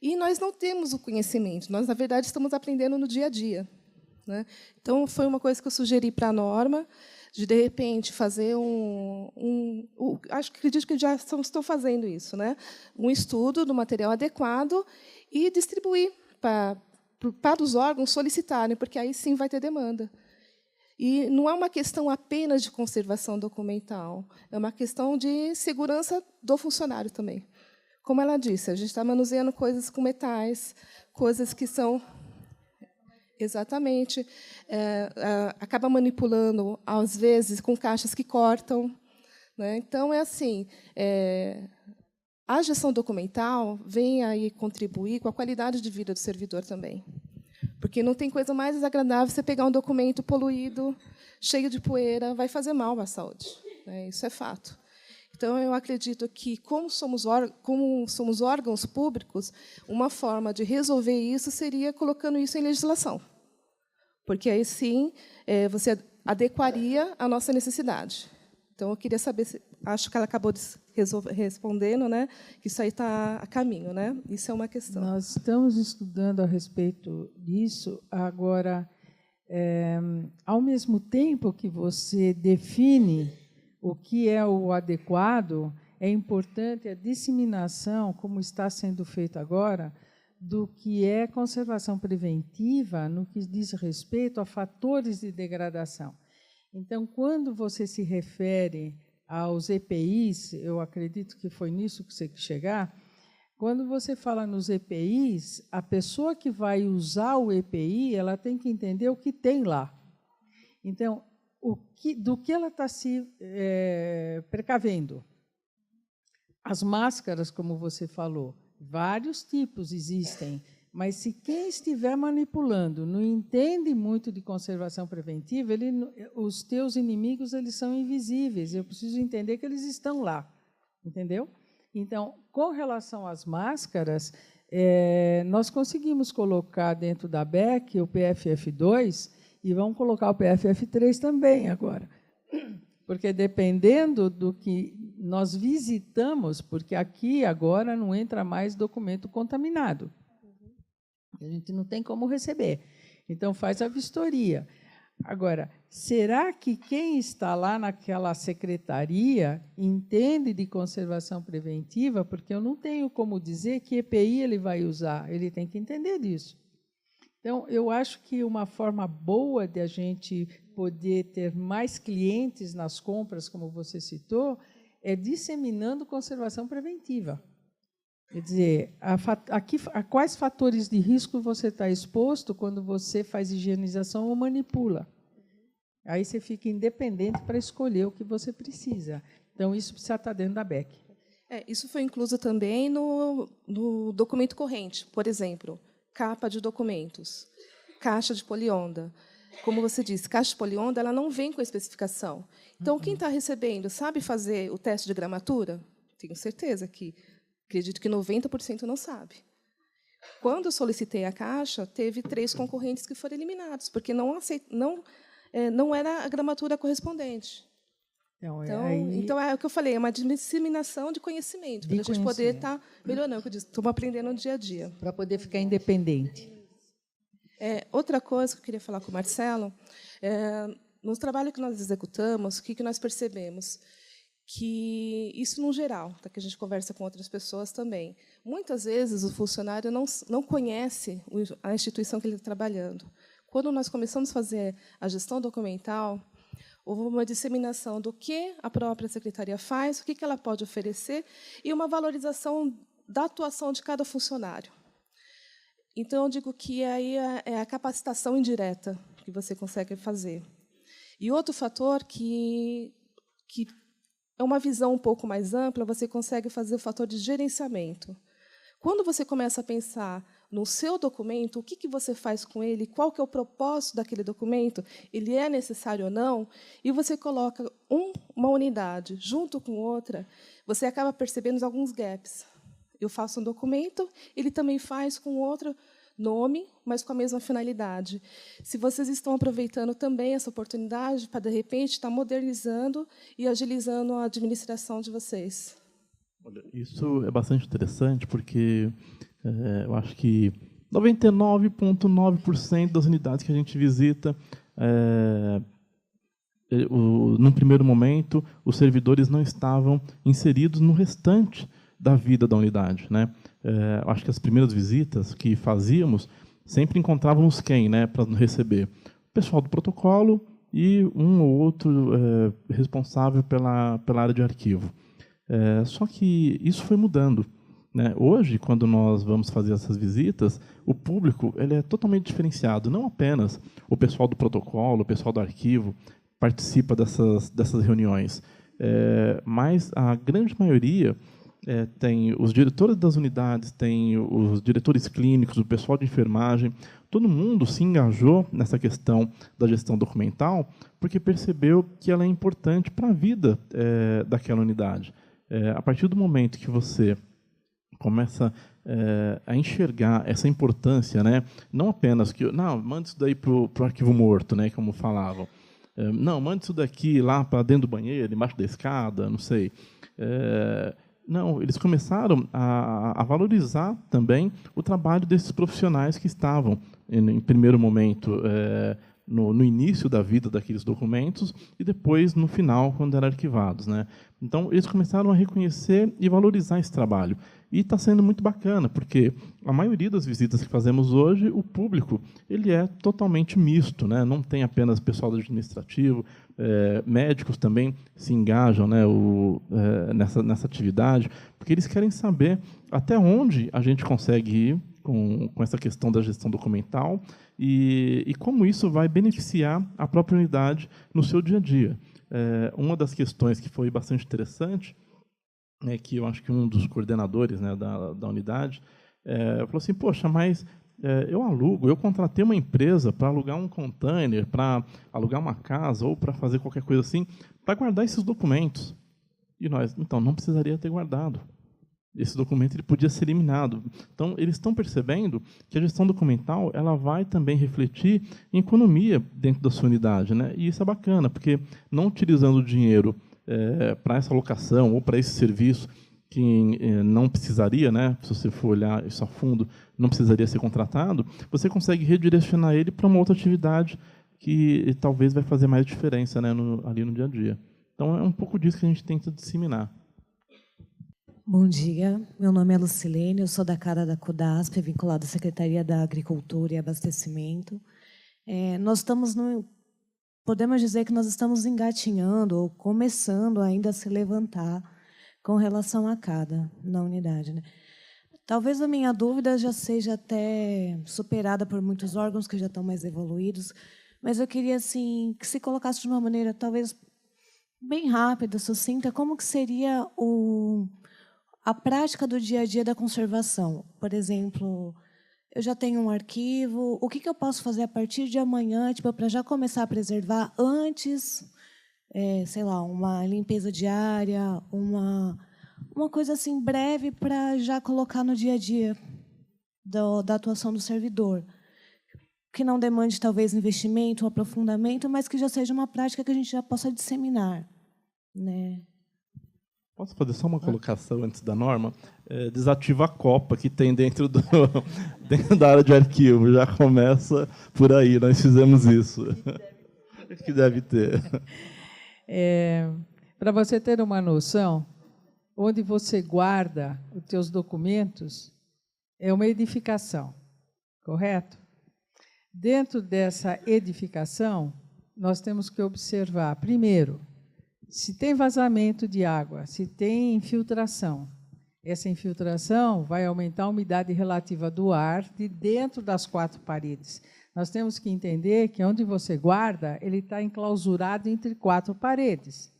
e nós não temos o conhecimento. Nós, na verdade, estamos aprendendo no dia a dia, né? Então, foi uma coisa que eu sugeri para a norma, de repente, fazer acredito que já estão fazendo isso, né? Um estudo do material adequado e distribuir para os órgãos solicitarem, porque aí sim vai ter demanda. E não é uma questão apenas de conservação documental, é uma questão de segurança do funcionário também. Como ela disse, a gente está manuseando coisas com metais, coisas que são... Exatamente. Acaba manipulando, às vezes, com caixas que cortam, né? Então, é assim, a gestão documental vem aí contribuir com a qualidade de vida do servidor também. Porque não tem coisa mais desagradável você pegar um documento poluído, cheio de poeira, vai fazer mal à saúde, né? Isso é fato. Então, eu acredito que, como somos órgãos públicos, uma forma de resolver isso seria colocando isso em legislação. Porque aí, sim, você adequaria à nossa necessidade. Então, eu queria saber, acho que ela acabou respondendo, né, que isso aí está a caminho, né? Isso é uma questão. Nós estamos estudando a respeito disso. Agora, ao mesmo tempo que você define o que é o adequado, é importante a disseminação, como está sendo feito agora, do que é conservação preventiva no que diz respeito a fatores de degradação. Então, quando você se refere aos EPIs, eu acredito que foi nisso que você quis chegar, quando você fala nos EPIs, a pessoa que vai usar o EPI, ela tem que entender o que tem lá. Então, do que ela está se precavendo? As máscaras, como você falou, vários tipos existem, mas se quem estiver manipulando não entende muito de conservação preventiva, os teus inimigos eles são invisíveis. Eu preciso entender que eles estão lá, entendeu? Então, com relação às máscaras, nós conseguimos colocar dentro da BEC o PFF2 e vamos colocar o PFF3 também agora. Porque, dependendo do que nós visitamos, porque aqui agora não entra mais documento contaminado. A gente não tem como receber. Então, faz a vistoria. Agora, será que quem está lá naquela secretaria entende de conservação preventiva? Porque eu não tenho como dizer que EPI ele vai usar, ele tem que entender disso. Então, eu acho que uma forma boa de a gente poder ter mais clientes nas compras, como você citou, é disseminando conservação preventiva. Quer dizer, a quais fatores de risco você está exposto quando você faz higienização ou manipula? Aí você fica independente para escolher o que você precisa. Então, isso precisa estar dentro da BEC. Isso foi incluso também no documento corrente, por exemplo, capa de documentos, caixa de polionda. Como você disse, caixa de polionda ela não vem com a especificação. Então, quem está recebendo sabe fazer o teste de gramatura? Tenho certeza que, acredito que 90% não sabe. Quando eu solicitei a caixa, teve 3 concorrentes que foram eliminados, porque não era a gramatura correspondente. Então, é o que eu falei, é uma disseminação de conhecimento, para a gente poder estar melhorando. Estamos aprendendo no dia a dia. Para poder ficar independente. Outra coisa que eu queria falar com o Marcelo, no trabalho que nós executamos, o que nós percebemos? Que isso, no geral, que a gente conversa com outras pessoas também, muitas vezes o funcionário não conhece a instituição que ele está trabalhando. Quando nós começamos a fazer a gestão documental, houve uma disseminação do que a própria secretaria faz, o que ela pode oferecer, e uma valorização da atuação de cada funcionário. Então, eu digo que aí é a capacitação indireta que você consegue fazer. E outro fator que é uma visão um pouco mais ampla, você consegue fazer o fator de gerenciamento. Quando você começa a pensar no seu documento, o que você faz com ele, qual que é o propósito daquele documento, ele é necessário ou não, e você coloca uma unidade junto com outra, você acaba percebendo alguns gaps. Eu faço um documento, ele também faz com outro nome, mas com a mesma finalidade. Se vocês estão aproveitando também essa oportunidade para, de repente, estar modernizando e agilizando a administração de vocês. Olha, isso é bastante interessante, porque eu acho que 99,9% das unidades que a gente visita, num primeiro momento, os servidores não estavam inseridos no restante da vida da unidade, né? Acho que as primeiras visitas que fazíamos sempre encontrávamos quem, né, para nos receber? O pessoal do protocolo e um ou outro responsável pela área de arquivo. Só que isso foi mudando, né? Hoje, quando nós vamos fazer essas visitas, o público ele é totalmente diferenciado. Não apenas o pessoal do protocolo, o pessoal do arquivo participa dessas reuniões, mas a grande maioria tem os diretores das unidades, tem os diretores clínicos, o pessoal de enfermagem, todo mundo se engajou nessa questão da gestão documental porque percebeu que ela é importante para a vida daquela unidade. A partir do momento que você começa a enxergar essa importância, né, não apenas que manda isso daí para o arquivo morto, né, como falavam, não, manda isso daqui lá para dentro do banheiro, embaixo da escada, não sei. Não, eles começaram a valorizar também o trabalho desses profissionais que estavam, em primeiro momento, no início da vida daqueles documentos e depois no final, quando eram arquivados, né? Então, eles começaram a reconhecer e valorizar esse trabalho. E está sendo muito bacana, porque a maioria das visitas que fazemos hoje, o público ele é totalmente misto, né? Não tem apenas pessoal do administrativo, médicos também se engajam, né, nessa atividade, porque eles querem saber até onde a gente consegue ir com essa questão da gestão documental e como isso vai beneficiar a própria unidade no seu dia a dia. Uma das questões que foi bastante interessante, que eu acho que um dos coordenadores, né, da unidade falou assim, poxa, mas eu contratei uma empresa para alugar um container, para alugar uma casa ou para fazer qualquer coisa assim, para guardar esses documentos. E nós, então, não precisaria ter guardado. Esse documento ele podia ser eliminado. Então, eles estão percebendo que a gestão documental ela vai também refletir em economia dentro da sua unidade, né? E isso é bacana, porque não utilizando o dinheiro para essa alocação ou para esse serviço que não precisaria, né? Se você for olhar isso a fundo, não precisaria ser contratado, você consegue redirecionar ele para uma outra atividade que talvez vai fazer mais diferença, né, ali no dia a dia. Então, é um pouco disso que a gente tenta disseminar. Bom dia, meu nome é Lucilene, eu sou da CADA da CUDASP, vinculada à Secretaria da Agricultura e Abastecimento. Nós estamos podemos dizer que nós estamos engatinhando ou começando ainda a se levantar com relação à CADA na unidade, né? Talvez a minha dúvida já seja até superada por muitos órgãos que já estão mais evoluídos, mas eu queria assim que se colocasse de uma maneira talvez bem rápida, sucinta, como que seria a prática do dia a dia da conservação. Por exemplo, eu já tenho um arquivo, o que eu posso fazer a partir de amanhã, tipo, para já começar a preservar antes, sei lá, uma limpeza diária, uma coisa assim breve para já colocar no dia a dia da atuação do servidor, que não demande talvez investimento, um aprofundamento, mas que já seja uma prática que a gente já possa disseminar, né? Posso fazer só uma colocação antes da norma? Desativa a copa que tem dentro da área de arquivo. Já começa por aí, nós fizemos isso. Que deve ter. Para você ter uma noção, onde você guarda os teus documentos é uma edificação, correto? Dentro dessa edificação, nós temos que observar, primeiro, se tem vazamento de água, se tem infiltração. Essa infiltração vai aumentar a umidade relativa do ar de dentro das 4 paredes. Nós temos que entender que onde você guarda, ele está enclausurado entre 4 paredes.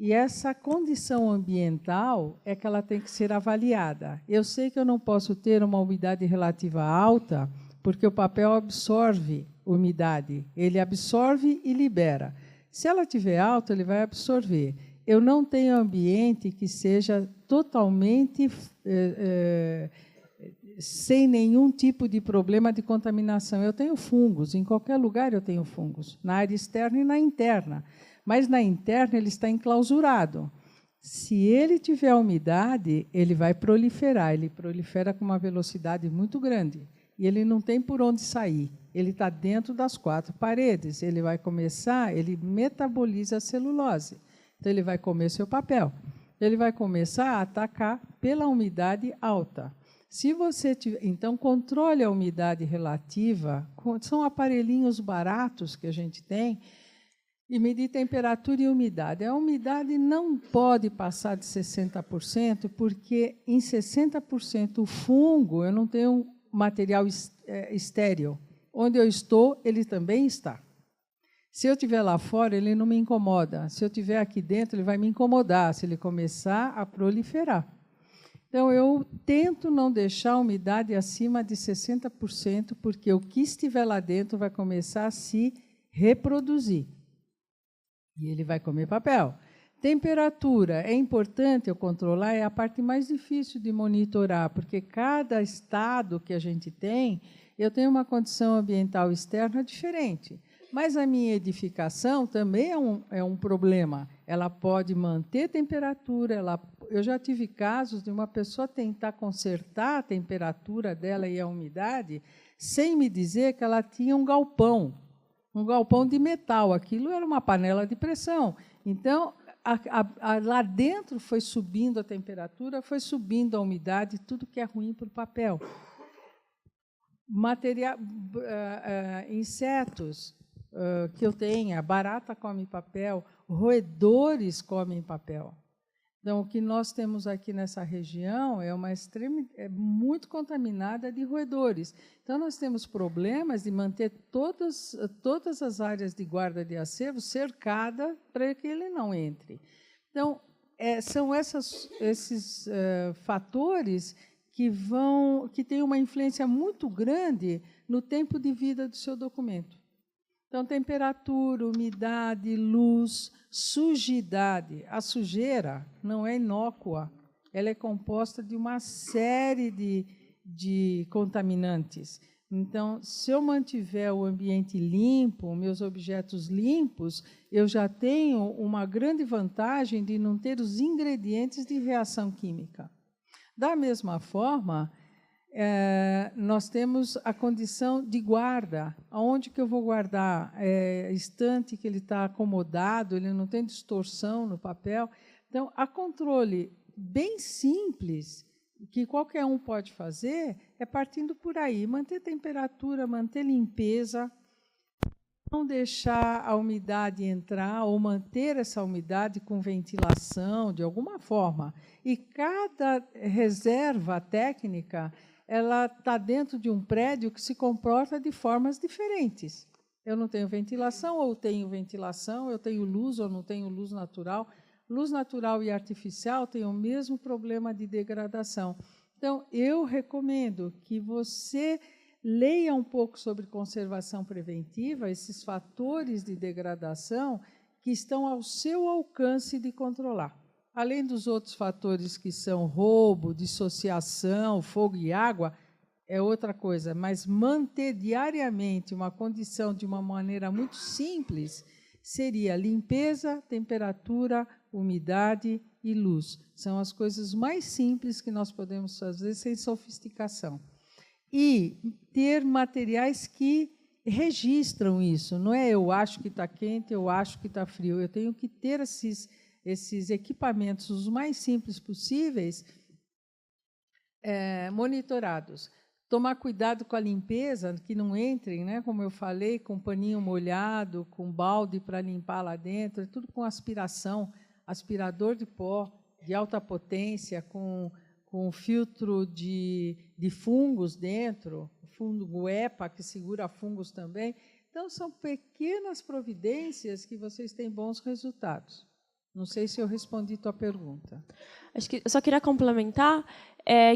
E essa condição ambiental é que ela tem que ser avaliada. Eu sei que eu não posso ter uma umidade relativa alta, porque o papel absorve umidade. Ele absorve e libera. Se ela estiver alta, ele vai absorver. Eu não tenho ambiente que seja totalmente sem nenhum tipo de problema de contaminação. Eu tenho fungos, em qualquer lugar eu tenho fungos, na área externa e na interna. Mas na interna ele está enclausurado. Se ele tiver umidade, ele vai proliferar. Ele prolifera com uma velocidade muito grande. E ele não tem por onde sair. Ele está dentro das 4 paredes. Ele vai começar, ele metaboliza a celulose. Então, ele vai comer seu papel. Ele vai começar a atacar pela umidade alta. Se você tiver, então, controle a umidade relativa. São aparelhinhos baratos que a gente tem, e medir temperatura e umidade. A umidade não pode passar de 60%, porque em 60% o fungo, eu não tenho material estéril. Onde eu estou, ele também está. Se eu estiver lá fora, ele não me incomoda. Se eu estiver aqui dentro, ele vai me incomodar, se ele começar a proliferar. Então, eu tento não deixar a umidade acima de 60%, porque o que estiver lá dentro vai começar a se reproduzir. E ele vai comer papel. Temperatura, é importante eu controlar, é a parte mais difícil de monitorar, porque cada estado que a gente tem, eu tenho uma condição ambiental externa diferente. Mas a minha edificação também é um problema. Ela pode manter temperatura. Eu já tive casos de uma pessoa tentar consertar a temperatura dela e a umidade, sem me dizer que ela tinha um galpão de metal. Aquilo era uma panela de pressão. Então, lá dentro foi subindo a temperatura, foi subindo a umidade, tudo que é ruim para o papel. Insetos que eu tenha, barata come papel, roedores comem papel. Então, o que nós temos aqui nessa região é muito contaminada de roedores. Então, nós temos problemas de manter todas as áreas de guarda de acervo cercadas para que ele não entre. Então, são esses fatores que têm uma influência muito grande no tempo de vida do seu documento. Então, temperatura, umidade, luz, sujidade. A sujeira não é inócua, ela é composta de uma série de contaminantes. Então, se eu mantiver o ambiente limpo, meus objetos limpos, eu já tenho uma grande vantagem de não ter os ingredientes de reação química. Da mesma forma, nós temos a condição de guarda. Aonde que eu vou guardar? Estante que ele está acomodado, ele não tem distorção no papel. Então, há controle bem simples, que qualquer um pode fazer, é partindo por aí. Manter temperatura, manter limpeza, não deixar a umidade entrar, ou manter essa umidade com ventilação, de alguma forma. E cada reserva técnica, ela está dentro de um prédio que se comporta de formas diferentes. Eu não tenho ventilação, ou tenho ventilação, eu tenho luz, ou não tenho luz natural. Luz natural e artificial têm o mesmo problema de degradação. Então, eu recomendo que você leia um pouco sobre conservação preventiva, esses fatores de degradação que estão ao seu alcance de controlar. Além dos outros fatores que são roubo, dissociação, fogo e água, é outra coisa, mas manter diariamente uma condição de uma maneira muito simples seria limpeza, temperatura, umidade e luz. São as coisas mais simples que nós podemos fazer sem sofisticação. E ter materiais que registram isso. Não é eu acho que está quente, eu acho que está frio. Eu tenho que ter esses equipamentos os mais simples possíveis monitorados. Tomar cuidado com a limpeza, que não entrem, né, como eu falei, com paninho molhado, com balde para limpar lá dentro, tudo com aspiração, aspirador de pó de alta potência, com filtro de fungos dentro, fungo EPA, que segura fungos também. Então, são pequenas providências que vocês têm bons resultados. Não sei se eu respondi a tua pergunta. Acho que eu só queria complementar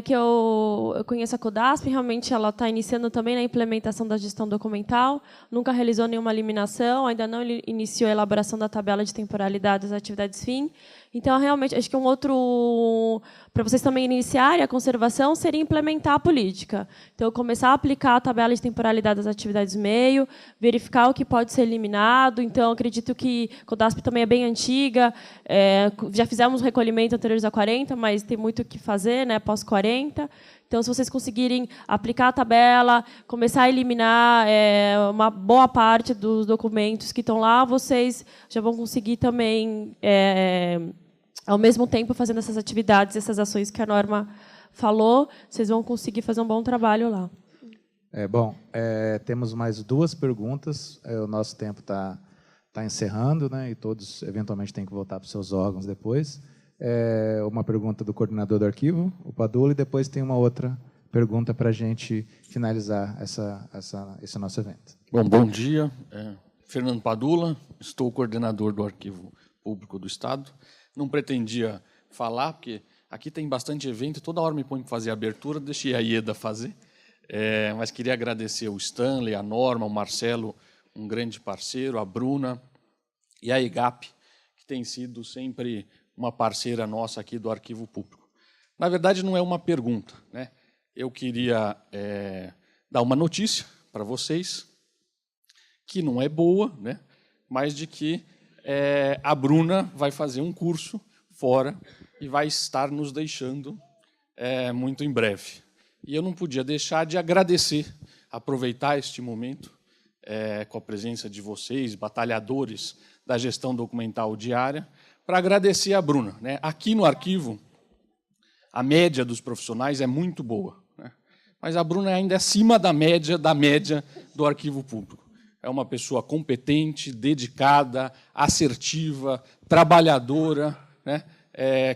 que eu conheço a Codasp, realmente ela está iniciando também na implementação da gestão documental, nunca realizou nenhuma eliminação, ainda não iniciou a elaboração da tabela de temporalidade das atividades fim, Então, realmente, acho que um outro... Para vocês também iniciarem a conservação, seria implementar a política. Então, começar a aplicar a tabela de temporalidade das atividades meio, verificar o que pode ser eliminado. Então, acredito que a CODASP também é bem antiga. Já fizemos recolhimento anteriores a 40, mas tem muito o que fazer, né, pós-40. Então, se vocês conseguirem aplicar a tabela, começar a eliminar uma boa parte dos documentos que estão lá, vocês já vão conseguir também, ao mesmo tempo, fazendo essas atividades, essas ações que a Norma falou, vocês vão conseguir fazer um bom trabalho lá. Temos mais 2 perguntas. O nosso tempo está encerrando, né, e todos, eventualmente, têm que voltar para os seus órgãos depois. Uma pergunta do coordenador do arquivo, o Padula, e depois tem uma outra pergunta para a gente finalizar esse nosso evento. Bom dia. Fernando Padula, estou coordenador do Arquivo Público do Estado. Não pretendia falar, porque aqui tem bastante evento, toda hora me põe para fazer a abertura, deixei a Ieda fazer, mas queria agradecer o Stanley, a Norma, o Marcelo, um grande parceiro, a Bruna e a EGAP, que tem sido sempre uma parceira nossa aqui do Arquivo Público. Na verdade, não é uma pergunta, né? Eu queria dar uma notícia para vocês, que não é boa, né? Mas de que a Bruna vai fazer um curso fora e vai estar nos deixando muito em breve. E eu não podia deixar de agradecer, aproveitar este momento com a presença de vocês, batalhadores da gestão documental diária, para agradecer a Bruna, né? Aqui no arquivo, a média dos profissionais é muito boa, né? Mas a Bruna ainda é acima da média do arquivo público. É uma pessoa competente, dedicada, assertiva, trabalhadora, né?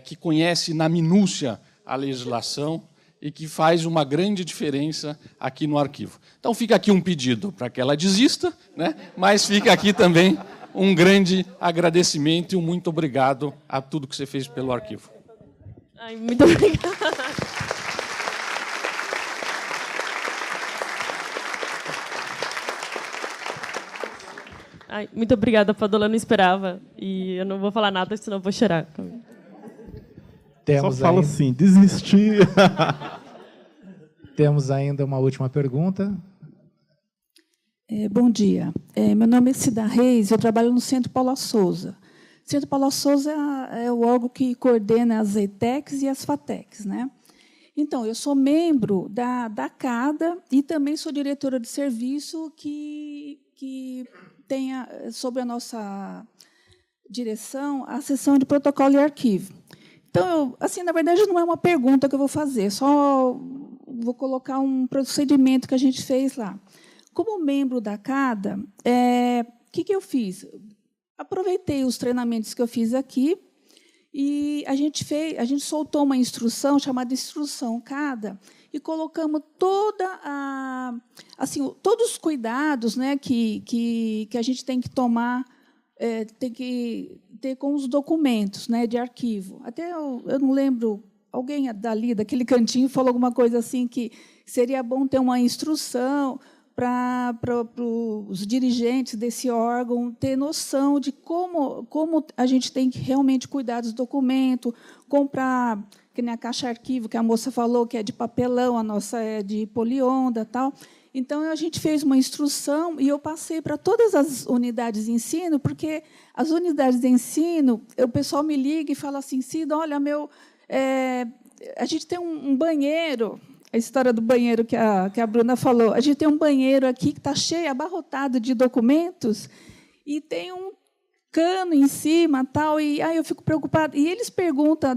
Que conhece na minúcia a legislação e que faz uma grande diferença aqui no arquivo. Então, fica aqui um pedido para que ela desista, né? Mas fica aqui também um grande agradecimento e um muito obrigado a tudo que você fez pelo arquivo. Muito obrigada. Muito obrigada, Padula, não esperava. E eu não vou falar nada, senão eu vou chorar. Só fala assim, desistir. Temos ainda uma última pergunta. Bom dia. Meu nome é Cida Reis, eu trabalho no Centro Paula Souza. O Centro Paula Souza é o órgão que coordena as ETECs e as FATECs, né? Então, eu sou membro da CADA e também sou diretora de serviço que tem sobre a nossa direção a seção de protocolo e arquivo. Então, assim, na verdade, não é uma pergunta que eu vou fazer, só vou colocar um procedimento que a gente fez lá. Como membro da CADA, o que eu fiz? Aproveitei os treinamentos que eu fiz aqui e a gente soltou uma instrução chamada Instrução CADA e colocamos todos os cuidados, né, que a gente tem que tomar, tem que ter com os documentos, né, de arquivo. Até eu não lembro, alguém dali, daquele cantinho, falou alguma coisa assim que seria bom ter uma instrução para os dirigentes desse órgão ter noção de como a gente tem que realmente cuidar dos documentos, comprar, que nem a caixa arquivo, que a moça falou, que é de papelão, a nossa é de polionda, tal. Então, a gente fez uma instrução e eu passei para todas as unidades de ensino, porque as unidades de ensino, o pessoal me liga e fala assim, Cida, olha, a gente tem um banheiro, a história do banheiro que a Bruna falou, a gente tem um banheiro aqui que está cheio, abarrotado de documentos, e tem um cano em cima, tal, e aí eu fico preocupada. E eles perguntam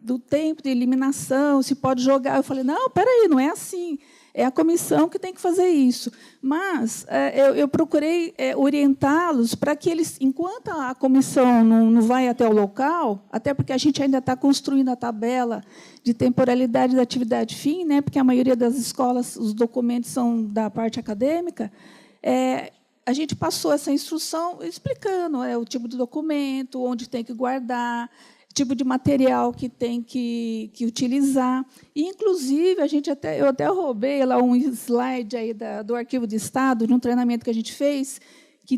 do tempo de eliminação, se pode jogar. Eu falei, não, espera aí, não é assim. É a comissão que tem que fazer isso. Mas eu procurei orientá-los para que eles, enquanto a comissão não vai até o local, até porque a gente ainda está construindo a tabela de temporalidade da atividade fim, né, porque a maioria das escolas, os documentos são da parte acadêmica, a gente passou essa instrução explicando o tipo de documento, onde tem que guardar, tipo de material que tem que utilizar. E, inclusive, eu até roubei lá um slide aí do Arquivo de Estado, de um treinamento que a gente fez,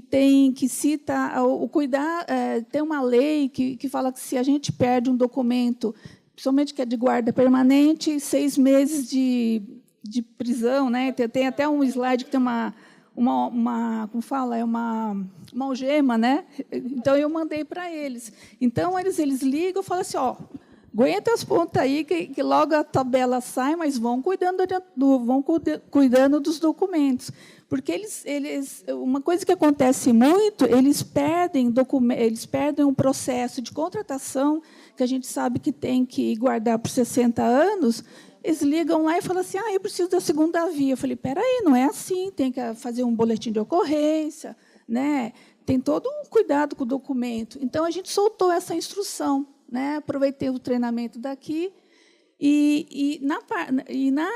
que cita o cuidar, tem uma lei que fala que se a gente perde um documento, principalmente que é de guarda permanente, 6 meses de prisão, né? Tem até um slide que tem uma como fala, é uma algema, né? Então eu mandei para eles. Então eles ligam e falam assim, ó, aguenta as pontas aí que logo a tabela sai, mas vão cuidando dos documentos. Porque uma coisa que acontece muito, eles perdem um processo de contratação, que a gente sabe que tem que guardar por 60 anos, eles ligam lá e falam assim, eu preciso da segunda via. Eu falei, peraí, não é assim, tem que fazer um boletim de ocorrência, né? Tem todo um cuidado com o documento. Então, a gente soltou essa instrução, né? Aproveitei o treinamento daqui. E na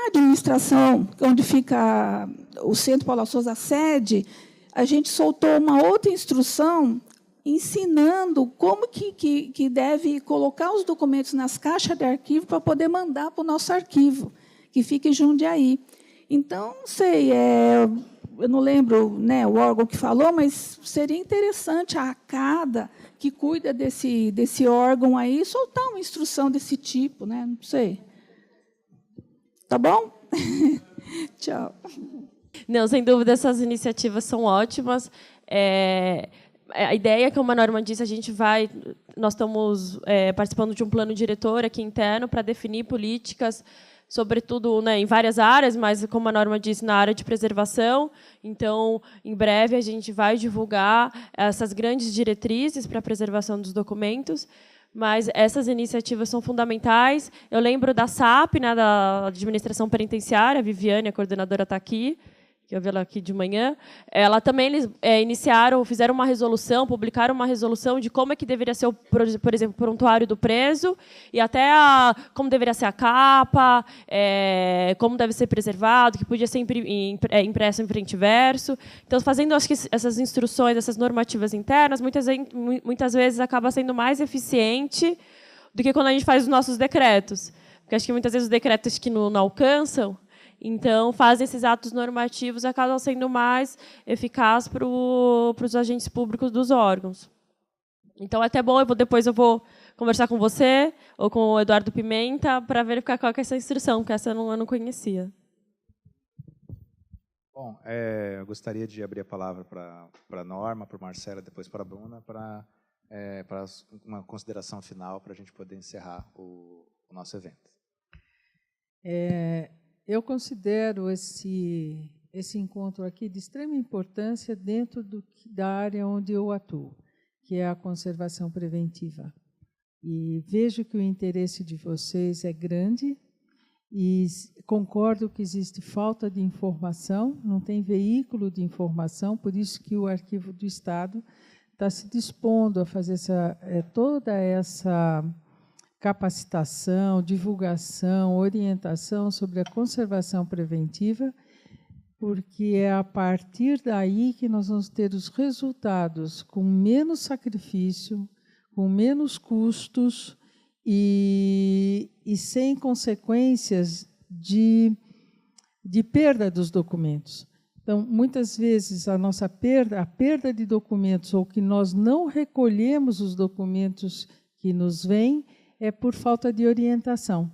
administração, onde fica o Centro Paula Souza, a sede, a gente soltou uma outra instrução ensinando como que deve colocar os documentos nas caixas de arquivo para poder mandar para o nosso arquivo, que fica em Jundiaí. Então, não sei, eu não lembro, né, o órgão que falou, mas seria interessante a ACADA, que cuida desse órgão aí, soltar uma instrução desse tipo, né? Não sei. Tá bom? Tchau. Não, sem dúvida, essas iniciativas são ótimas. A ideia, como a Norma disse, nós estamos participando de um plano diretor aqui interno para definir políticas, sobretudo, né, em várias áreas, mas, como a Norma disse, na área de preservação. Então, em breve, a gente vai divulgar essas grandes diretrizes para a preservação dos documentos, mas essas iniciativas são fundamentais. Eu lembro da SAP, né, da Administração Penitenciária, a Viviane, a coordenadora, está aqui, que eu vi ela aqui de manhã. Ela também fizeram uma resolução, publicaram uma resolução de como é que deveria ser, por exemplo, o prontuário do preso, e até como deveria ser a capa, como deve ser preservado, que podia ser impresso em frente e verso. Então, fazendo, acho que essas instruções, essas normativas internas, muitas vezes acaba sendo mais eficiente do que quando a gente faz os nossos decretos. Porque acho que muitas vezes os decretos que não alcançam, então, fazem esses atos normativos e acabam sendo mais eficazes para os agentes públicos dos órgãos. Então, é até bom, depois eu vou conversar com você ou com o Eduardo Pimenta para verificar qual que é essa instrução, porque essa eu não conhecia. Bom, eu gostaria de abrir a palavra para a Norma, para a Marcela, depois para a Bruna, para uma consideração final para a gente poder encerrar o nosso evento. Eu considero esse encontro aqui de extrema importância dentro da área onde eu atuo, que é a conservação preventiva. E vejo que o interesse de vocês é grande e concordo que existe falta de informação, não tem veículo de informação, por isso que o Arquivo do Estado está se dispondo a fazer toda essa capacitação, divulgação, orientação sobre a conservação preventiva, porque é a partir daí que nós vamos ter os resultados com menos sacrifício, com menos custos e sem consequências de perda dos documentos. Então, muitas vezes, a perda de documentos, ou que nós não recolhemos os documentos que nos vêm, é por falta de orientação.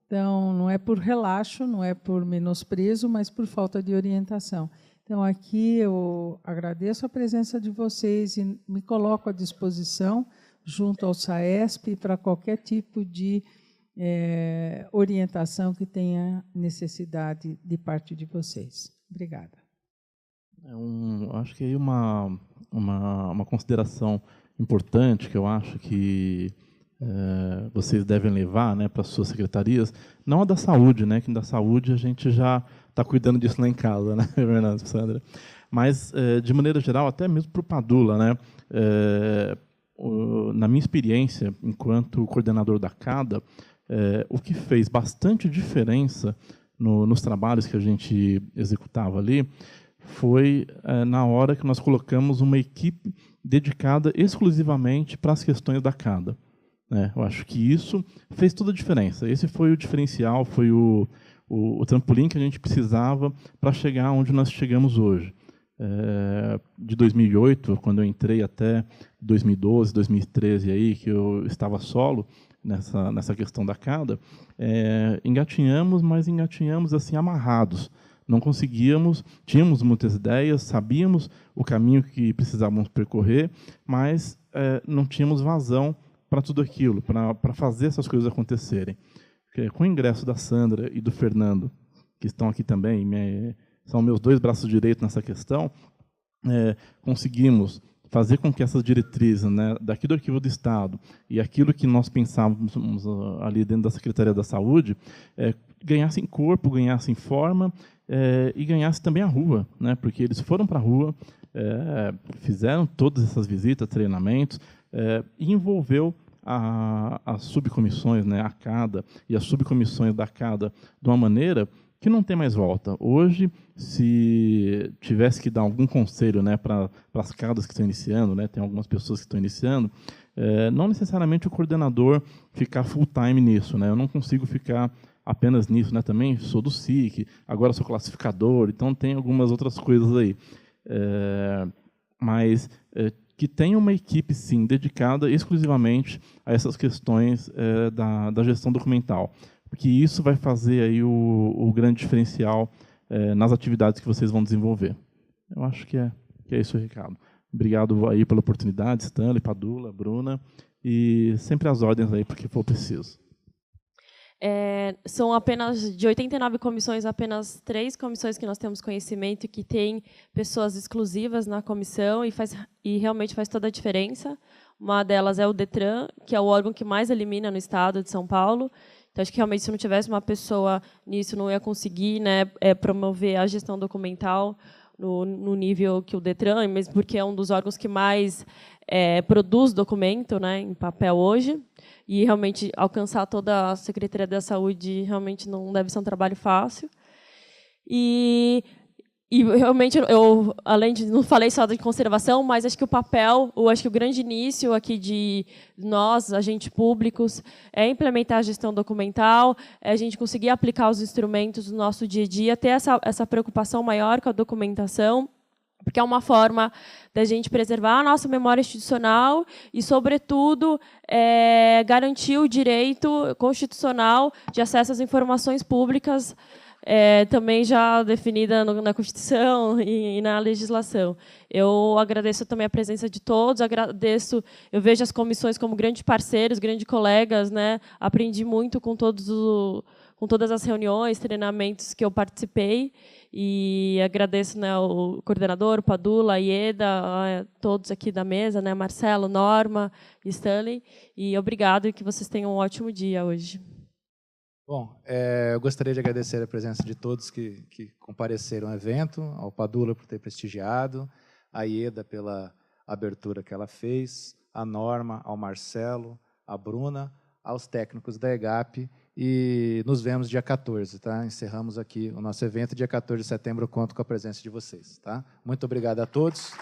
Então, não é por relaxo, não é por menosprezo, mas por falta de orientação. Então, aqui eu agradeço a presença de vocês e me coloco à disposição, junto ao SAESP, para qualquer tipo de orientação que tenha necessidade de parte de vocês. Obrigada. Acho que aí uma consideração importante que eu acho que vocês devem levar, né, para as suas secretarias, não a da saúde, né, que da saúde a gente já está cuidando disso lá em casa, né, Fernanda, Sandra, mas de maneira geral, até mesmo para o Padula, né, na minha experiência enquanto coordenador da CADA, o que fez bastante diferença nos trabalhos que a gente executava ali foi na hora que nós colocamos uma equipe dedicada exclusivamente para as questões da CADA. Eu acho que isso fez toda a diferença. Esse foi o diferencial, foi o trampolim que a gente precisava para chegar onde nós chegamos hoje. de 2008, quando eu entrei, até 2012, 2013, aí, que eu estava solo nessa questão da CADA, engatinhamos, mas engatinhamos assim, amarrados. Não conseguíamos, tínhamos muitas ideias, sabíamos o caminho que precisávamos percorrer, mas não tínhamos vazão para tudo aquilo, para fazer essas coisas acontecerem. Porque, com o ingresso da Sandra e do Fernando, que estão aqui também, são meus dois braços direitos nessa questão, conseguimos fazer com que essas diretrizes, né, daqui do Arquivo do Estado e aquilo que nós pensávamos ali dentro da Secretaria da Saúde, ganhassem corpo, ganhassem forma e ganhasse também a rua, né, porque eles foram para a rua, fizeram todas essas visitas, treinamentos, e envolveu as subcomissões, né, a CADA e as subcomissões da CADA de uma maneira que não tem mais volta. Hoje, se tivesse que dar algum conselho, né, para as CADAs que estão iniciando, né, tem algumas pessoas que estão iniciando, não necessariamente o coordenador ficar full-time nisso. Né, eu não consigo ficar apenas nisso. Né, também sou do SIC, agora sou classificador, então tem algumas outras coisas aí. Mas que tenha uma equipe, sim, dedicada exclusivamente a essas questões da gestão documental, porque isso vai fazer aí o grande diferencial nas atividades que vocês vão desenvolver. Eu acho que é esse o recado. Obrigado aí pela oportunidade, Stanley, Padula, Bruna, e sempre às ordens aí, porque for preciso. São apenas, de 89 comissões, apenas 3 comissões que nós temos conhecimento que têm pessoas exclusivas na comissão e realmente faz toda a diferença. Uma delas é o DETRAN, que é o órgão que mais elimina no estado de São Paulo. Então, acho que realmente, se não tivesse uma pessoa nisso, não ia conseguir, né, promover a gestão documental no nível que o DETRAN, mesmo porque é um dos órgãos que mais produz documento, né, em papel hoje. E realmente alcançar toda a Secretaria da Saúde realmente não deve ser um trabalho fácil. E realmente, eu, além de, não falei só de conservação, mas acho que o papel, acho que o grande início aqui de nós, agentes públicos, é implementar a gestão documental, é a gente conseguir aplicar os instrumentos no nosso dia a dia, ter essa preocupação maior com a documentação, porque é uma forma da gente preservar a nossa memória institucional e, sobretudo, garantir o direito constitucional de acesso às informações públicas, também já definida na Constituição e na legislação. Eu agradeço também a presença de todos, eu vejo as comissões como grandes parceiros, grandes colegas, né? Aprendi muito com todas as reuniões, treinamentos que eu participei, e agradeço, né, o coordenador, o Padula, a Ieda, todos aqui da mesa, né, Marcelo, Norma, Stanley, e obrigado e que vocês tenham um ótimo dia hoje. Bom, eu gostaria de agradecer a presença de todos que compareceram ao evento, ao Padula por ter prestigiado, a Ieda pela abertura que ela fez, a Norma, ao Marcelo, a Bruna, aos técnicos da EGAP, e nos vemos dia 14, tá? Encerramos aqui o nosso evento, dia 14 de setembro eu conto com a presença de vocês, tá? Muito obrigado a todos.